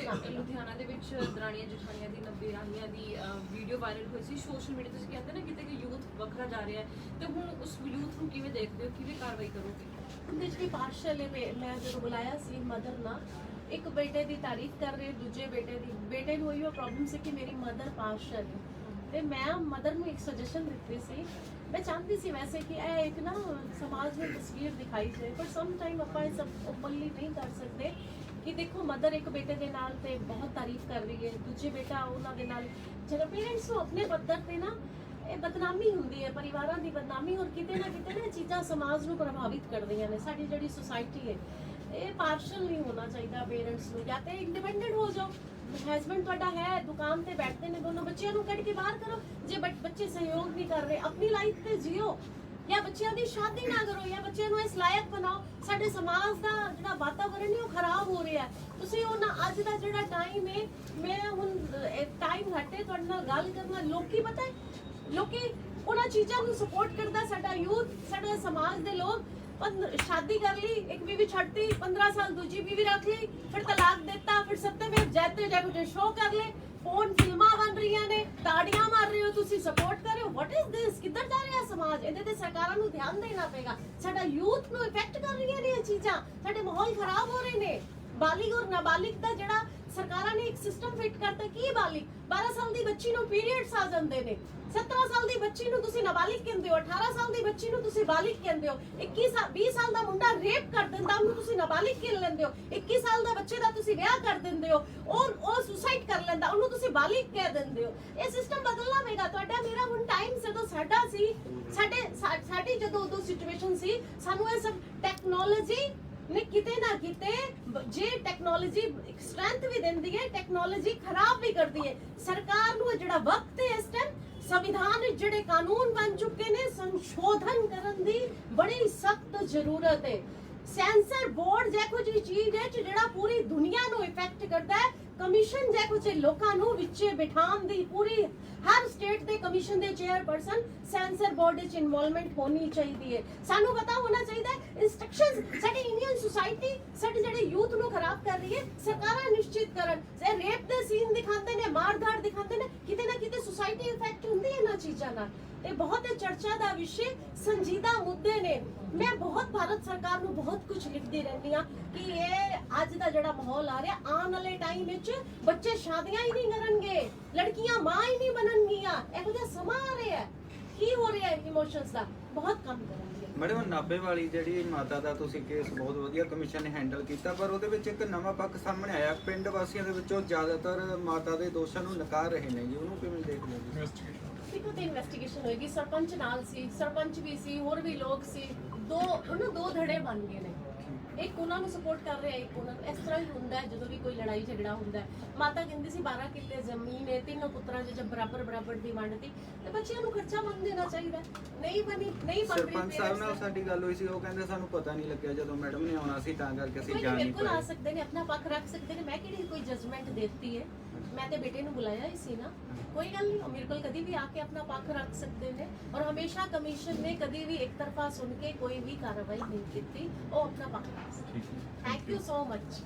ਲੁਧਿਆਣਾ ਦੇ ਵਿੱਚ ਦਰਾਣੀਆਂ ਜਠਾਣੀਆਂ ਦੀ 90 ਰਾਹੀਆਂ ਦੀ ਵੀਡੀਓ ਵਾਇਰਲ ਹੋਈ ਸੀ ਸੋਸ਼ਲ ਮੀਡੀਆ। ਤੁਸੀਂ ਕਹਿੰਦੇ ਨਾ ਕਿਤੇ ਕਿ ਯੂਥ ਵੱਖਰਾ ਜਾ ਰਿਹਾ ਹੈ, ਤੇ ਹੁਣ ਉਸ ਯੂਥ ਨੂੰ ਕਿਵੇਂ ਦੇਖਦੇ ਹੋ, ਕਿਵੇਂ ਕਾਰਵਾਈ ਕਰੋਗੇ? ਉਹਦੇ 'ਚ ਵੀ ਪਾਰਸ਼ਲ ਹੈ। ਮੈਂ ਜਦੋਂ ਬੁਲਾਇਆ ਸੀ ਮਦਰ ਨਾਲ, ਇੱਕ ਬੇਟੇ ਦੀ ਤਾਰੀਫ ਕਰ ਰਹੇ, ਦੂਜੇ ਬੇਟੇ ਨੂੰ ਇਹੋ ਪ੍ਰੋਬਲਮ ਸੀ ਕਿ ਮੇਰੀ ਮਦਰ ਪਾਰਸ਼ਲ ਹੈ। ਤੇ ਮੈਂ ਮਦਰ ਨੂੰ ਇੱਕ ਸੁਜੈਸ਼ਨ ਦਿੱਤੀ ਸੀ। ਮੈਂ ਚਾਹੁੰਦੀ ਸੀ ਵੈਸੇ ਕਿ ਇਹ ਇੱਕ ਨਾ ਸਮਾਜ ਨੂੰ ਤਸਵੀਰ ਦਿਖਾਈ ਜਾਏ, ਪਰ ਸਮ ਟਾਈਮ ਆਪਾਂ ਇਹ ਸਭ ਓਪਨਲੀ ਨਹੀਂ ਕਰ ਸਕਦੇ ਕਿ ਦੇਖੋ ਮਦਰ ਇੱਕ ਬੇਟੇ ਦੇ ਨਾਲ ਤੇ ਬਹੁਤ ਤਾਰੀਫ ਕਰ ਰਹੀ ਹੈ, ਦੂਜੇ ਬੇਟਾ ਉਹਨਾਂ ਦੇ ਨਾਲ। ਜਦੋਂ ਪੇਰੈਂਟਸ ਨੂੰ ਆਪਣੇ ਪੱਧਰ ਤੇ ਨਾ ਇਹ ਬਦਨਾਮੀ ਹੁੰਦੀ ਹੈ, ਪਰਿਵਾਰਾਂ ਦੀ ਬਦਨਾਮੀ, ਔਰ ਕਿਤੇ ਨਾ ਚੀਜ਼ਾਂ ਸਮਾਜ ਨੂੰ ਪ੍ਰਭਾਵਿਤ ਕਰਦੀਆਂ ਨੇ। ਸਾਡੀ ਜਿਹੜੀ ਸੁਸਾਇਟੀ ਹੈ, ਇਹ ਪਾਰਸ਼ਲ ਨਹੀਂ ਹੋਣਾ ਚਾਹੀਦਾ ਪੇਰੈਂਟਸ ਨੂੰ। ਜਾਂ ਤੇ ਇੰਡੀਪੈਂਡੈਂਟ ਹੋ ਜਾਓ, ਹਸਬੈਂਡ ਤੁਹਾਡਾ ਹੈ, ਦੁਕਾਨ ਤੇ ਬੈਠਦੇ ਨੇ ਦੋਨੋਂ, ਬੱਚਿਆਂ ਨੂੰ ਕੱਢ ਕੇ ਬਾਹਰ ਕਰੋ। ਜੇ ਬੱਚੇ ਸਹਿਯੋਗ ਨਹੀਂ ਕਰ ਰਹੇ, ਆਪਣੀ ਲਾਈਫ ਤੇ ਜੀਓ, ਜਾਂ ਬੱਚਿਆਂ ਦੀ ਸ਼ਾਦੀ ਨਾ ਕਰੋ, ਜਾਂ ਬੱਚਿਆਂ ਨੂੰ ਇਸ ਲਾਇਕ ਬਣਾਓ। ਸਾਡੇ ਸਮਾਜ ਦਾ ਜਿਹੜਾ ਵਾਤਾਵਰਣ ਹੈ ਉਹ ਖਰਾਬ ਹੋ ਰਿਹਾ ਹੈ। ਤੁਸੀਂ ਉਹ ਨਾ, ਅੱਜ ਦਾ ਜਿਹੜਾ ਟਾਈਮ ਹੈ, ਮੈਂ ਹੁਣ ਟਾਈਮ ਘੱਟ ਹੈ, ਤੁਹਾਡੇ ਨਾਲ ਗੱਲ ਕਰਨਾ, ਲੋਕੀ ਪਤਾ ਹੈ ਲੋਕੀ ਉਹਨਾਂ ਚੀਜ਼ਾਂ ਨੂੰ ਸਪੋਰਟ ਕਰਦਾ, ਸਾਡਾ ਯੂਥ, ਸਾਡੇ ਸਮਾਜ ਦੇ ਲੋਕ। शादी कर ली, एक बीवी छड़ती, 15 साल दूजी बीवी रख ली, फिर तलाक देता, फिर सत्यमेव जयते जय कुछ शो कर ले, फोन फिल्मां बन रही ने, ताड़ियां मार रहे हो, तुसी सपोर्ट कर रहे हो। What is this? किधर जा रहा है समाज? ਇਹਦੇ ਤੇ ਸਰਕਾਰਾਂ ਨੂੰ ਧਿਆਨ ਦੇਣਾ ਪਏਗਾ। ਸਾਡਾ ਯੂਥ ਨੂੰ ਇਫੈਕਟ ਕਰ ਰਹੀਆਂ ਨੇ ਇਹ ਚੀਜ਼ਾਂ, ਸਾਡੇ ਮਾਹੌਲ ਖਰਾਬ ਹੋ ਰਹੇ ਨੇ। ਬਾਲਿਗ ਔਰ ਨਾਬਾਲਿਗ ਦਾ ਜਿਹੜਾ ਸਰਕਾਰਾਂ ਨੇ ਇੱਕ ਸਿਸਟਮ ਫਿੱਟ ਕਰਤਾ, ਕੀ ਬਾਲਿਗ 12 ਸਾਲ ਦੀ ਬੱਚੀ ਨੂੰ ਪੀਰੀਅਡਸ ਆ ਜਾਂਦੇ ਨੇ, 17 ਸਾਲ ਦੀ ਬੱਚੀ ਨੂੰ ਤੁਸੀਂ ਨਾਬਾਲਿਗ ਕਹਿੰਦੇ ਹੋ, 18 ਸਾਲ ਦੀ ਬੱਚੀ ਨੂੰ ਤੁਸੀਂ ਬਾਲਿਗ ਕਹਿੰਦੇ ਹੋ, 20 ਸਾਲ ਦਾ ਮੁੰਡਾ ਰੇਪ ਕਰ ਦਿੰਦਾ ਉਹਨੂੰ ਤੁਸੀਂ ਨਾਬਾਲਿਗ ਕਹਿ ਲੈਂਦੇ ਹੋ, 21 ਸਾਲ ਦਾ ਬੱਚੇ ਦਾ ਤੁਸੀਂ ਵਿਆਹ ਕਰ ਦਿੰਦੇ ਹੋ, ਉਹ ਸੁਸਾਈਡ ਕਰ ਲੈਂਦਾ ਉਹਨੂੰ ਤੁਸੀਂ ਬਾਲਿਗ ਕਹਿ ਦਿੰਦੇ ਹੋ। ਇਹ ਸਿਸਟਮ ਬਦਲਣਾ ਪਏਗਾ। ਤੁਹਾਡਾ ਮੇਰਾ ਹੁਣ ਟਾਈਮ ਜਦੋਂ ਸਾਡਾ ਸੀ, ਸਾਡੀ ਜਦੋਂ ਉਦੋਂ ਸਿਚੁਏਸ਼ਨ ਸੀ, ਸਾਨੂੰ ਇਹ ਸਭ ਟੈਕਨੋਲੋਜੀ ਨੇ ਕਿਤੇ ਨਾ ਕਿਤੇ, ਜੇ ਟੈਕਨੋਲੋਜੀ ਸਟਰੈਂਥ ਵੀ ਦਿੰਦੀ ਹੈ, ਟੈਕਨੋਲੋਜੀ ਖਰਾਬ ਵੀ ਕਰਦੀ ਹੈ। ਸਰਕਾਰ ਨੂੰ ਜਿਹੜਾ ਵਕਤ ਹੈ ਇਸ ਟਾਈਮ, ਸੰਵਿਧਾਨ ਵਿੱਚ ਜਿਹੜੇ ਕਾਨੂੰਨ ਬਣ ਚੁੱਕੇ ਨੇ, ਸੰਸ਼ੋਧਨ ਕਰਨ ਦੀ ਬੜੀ ਸਖਤ ਜ਼ਰੂਰਤ ਹੈ। ਸੈਂਸਰ ਬੋਰਡ ਜਿਹੋ ਜਿਹੀ ਚੀਜ਼ ਹੈ ਜਿਹੜਾ ਪੂਰੀ ਦੁਨੀਆ ਨੂੰ ਇਫੈਕਟ ਕਰਦਾ ਹੈ, ਕਮਿਸ਼ਨ ਜਿਹੋ ਜਿਹੇ ਲੋਕਾਂ ਨੂੰ ਵਿੱਚ ਬਿਠਾਉਣ ਦੀ, ਪੂਰੀ ਹਰ ਸਟੇਟ ਦੇ ਕਮਿਸ਼ਨ ਦੇ ਚੇਅਰਪਰਸਨ ਸੈਂਸਰ ਬੋਰਡ ਵਿੱਚ ਇਨਵੋਲਵਮੈਂਟ ਹੋਣੀ ਚਾਹੀਦੀ ਹੈ। ਸਾਨੂੰ ਪਤਾ ਹੋਣਾ ਚਾਹੀਦਾ ਹੈ ਇਨਸਟਰਕਸ਼ਨਸ। ਸਾਡੀ ਇੰਡੀਅਨ ਸੁਸਾਇਟੀ ਸਾਡੇ ਜਿਹੜੇ ਯੂਥ ਨੂੰ ਖਰਾਬ ਕਰ ਰਹੀ ਹੈ, ਸਰਕਾਰਾਂ ਨਿਸ਼ਚਿਤ ਕਰਨ। ਰੇਪ ਦੇ ਸੀਨ ਦਿਖਾਉਂਦੇ ਨੇ, ਮਾਰਧਾੜ ਦਿਖਾਉਂਦੇ ਨੇ, ਕਿਤੇ ਨਾ ਕਿਤੇ ਸੁਸਾਇਟੀ ਇਫੈਕਟ ਹੁੰਦੀ ਹੈ ਇਹਨਾਂ ਚੀਜ਼ਾਂ ਨਾਲ। ਇਹ ਬਹੁਤ ਚਰਚਾ ਦਾ ਵਿਸ਼ੇ, ਸੰਜੀਦਾ ਮੁੱਦੇ ਨੇ। ਮੈਂ ਬਹੁਤ ਭਾਰਤ ਸਰਕਾਰ ਨੂੰ ਬਹੁਤ ਕੁਝ ਲਿਖਦੀ ਰਹਿੰਦੀ ਹਾਂ ਕਿ ਇਹ ਅੱਜ ਦਾ ਜਿਹੜਾ ਮਾਹੌਲ ਆ ਰਿਹਾ, ਆਉਣ ਵਾਲੇ ਟਾਈਮ ਵਿੱਚ ਬੱਚੇ ਸ਼ਾਦੀਆਂ ਹੀ ਨਹੀਂ ਕਰਨਗੇ, ਲੜਕੀਆਂ ਮਾਂ ਹੀ ਨਹੀਂ ਬਣਨਗੀਆਂ। ਇਹੋ ਜਿਹਾ ਸਮਾਂ ਆ ਰਿਹਾ, ਕੀ ਹੋ ਰਿਹਾ ਇਮੋਸ਼ਨਸ ਦਾ, ਬਹੁਤ ਕੰਮ ਕਰਾਂਗੇ। ਮੈਡਮ 90 ਵਾਲੀ ਜਿਹੜੀ ਮਾਤਾ ਦਾ ਤੁਸੀਂ ਕੇਸ ਬਹੁਤ ਵਧੀਆ ਕਮਿਸ਼ਨ ਨੇ ਹੈਂਡਲ ਕੀਤਾ, ਪਰ ਉਹਦੇ ਵਿੱਚ ਇੱਕ ਨਵਾਂ ਪੱਖ ਸਾਹਮਣੇ ਆਇਆ। ਪਿੰਡ ਵਾਸੀਆਂ ਦੇ ਵਿੱਚੋਂ ਜ਼ਿਆਦਾਤਰ ਮਾਤਾ ਦੇ ਦੋਸ਼ਾਂ ਨੂੰ ਨਕਾਰ ਰਹੇ ਨੇ ਜੀ, ਉਹਨੂੰ ਕਿਵੇਂ ਦੇਖਦੇ ਹੋ? ਦੇਖੋ ਤੇ ਇਨਵੈਸਟੀਗੇਸ਼ਨ ਹੋਏਗੀ। ਸਰਪੰਚ ਨਾਲ ਸੀ, ਸਰਪੰਚ ਵੀ ਸੀ, ਹੋਰ ਵੀ ਲੋਕ ਸੀ, ਦੋ ਧੜੇ ਬਣ ਗਏ ਨੇ। ਇੱਕ ਉਹਨਾਂ ਨੂੰ ਸਪੋਰਟ ਕਰ ਰਿਹਾ, ਇੱਕ ਉਹਨਾਂ ਨੂੰ। ਇਸ ਤਰ੍ਹਾਂ ਹੀ ਹੁੰਦਾ ਹੈ ਜਦੋਂ ਵੀ ਕੋਈ ਲੜਾਈ ਝਗੜਾ ਹੁੰਦਾ ਹੈ। ਮਾਤਾ ਕਹਿੰਦੀ ਸੀ 12 ਕਿੱਲੇ ਜ਼ਮੀਨ ਹੈ, 3 ਪੁੱਤਰਾਂ ਦੇ ਜਬ ਬਰਾਬਰ ਦੀ ਵੰਡ ਤੀ, ਤੇ ਬੱਚਿਆਂ ਨੂੰ ਖਰਚਾ ਮੰਗ ਦੇਣਾ ਚਾਹੀਦਾ। ਨਹੀਂ ਬਣ ਰਹੀ। ਸਰਪੰਚ ਸਾਹਿਬ ਨਾਲ ਸਾਡੀ ਗੱਲ ਹੋਈ ਸੀ, ਉਹ ਕਹਿੰਦੇ ਸਾਨੂੰ ਪਤਾ ਨਹੀਂ ਲੱਗਿਆ ਜਦੋਂ ਮੈਡਮ ਨੇ ਆਉਣਾ ਸੀ, ਤਾਂ ਕਰਕੇ ਅਸੀਂ ਜਾਣ ਨਹੀਂ ਬਿਲਕੁਲ ਆ ਪਾਏ। ਸਕਦੇ ਨੇ, ਆਪਣਾ ਪੱਖ ਰੱਖ ਸਕਦੇ ਨੇ। ਮੈਂ ਕਿਹੜੀ ਕੋਈ ਜਜਮੈਂਟ ਦਿੱਤੀ ਹੈ? ਮੈਂ ਤੇ ਬੇਟੇ ਨੂੰ ਬੁਲਾਇਆ ਹੀ ਸੀ ਨਾ। ਕੋਈ ਗੱਲ ਨਹੀਂ, ਮੇਰੇ ਕੋਲ ਕਦੀ ਵੀ ਆ ਕੇ ਆਪਣਾ ਪੱਖ ਰੱਖ ਸਕਦੇ ਨੇ। ਔਰ ਹਮੇਸ਼ਾ ਕਮਿਸ਼ਨ ਨੇ ਕਦੀ ਵੀ ਇੱਕ ਤਰਫਾ ਸੁਣ ਕੇ ਕੋਈ ਵੀ ਕਾਰਵਾਈ ਨਹੀਂ ਕੀਤੀ। ਉਹ ਆਪਣਾ ਪੱਖ ਰੱਖ ਸਕਦੇ। Thank you so much.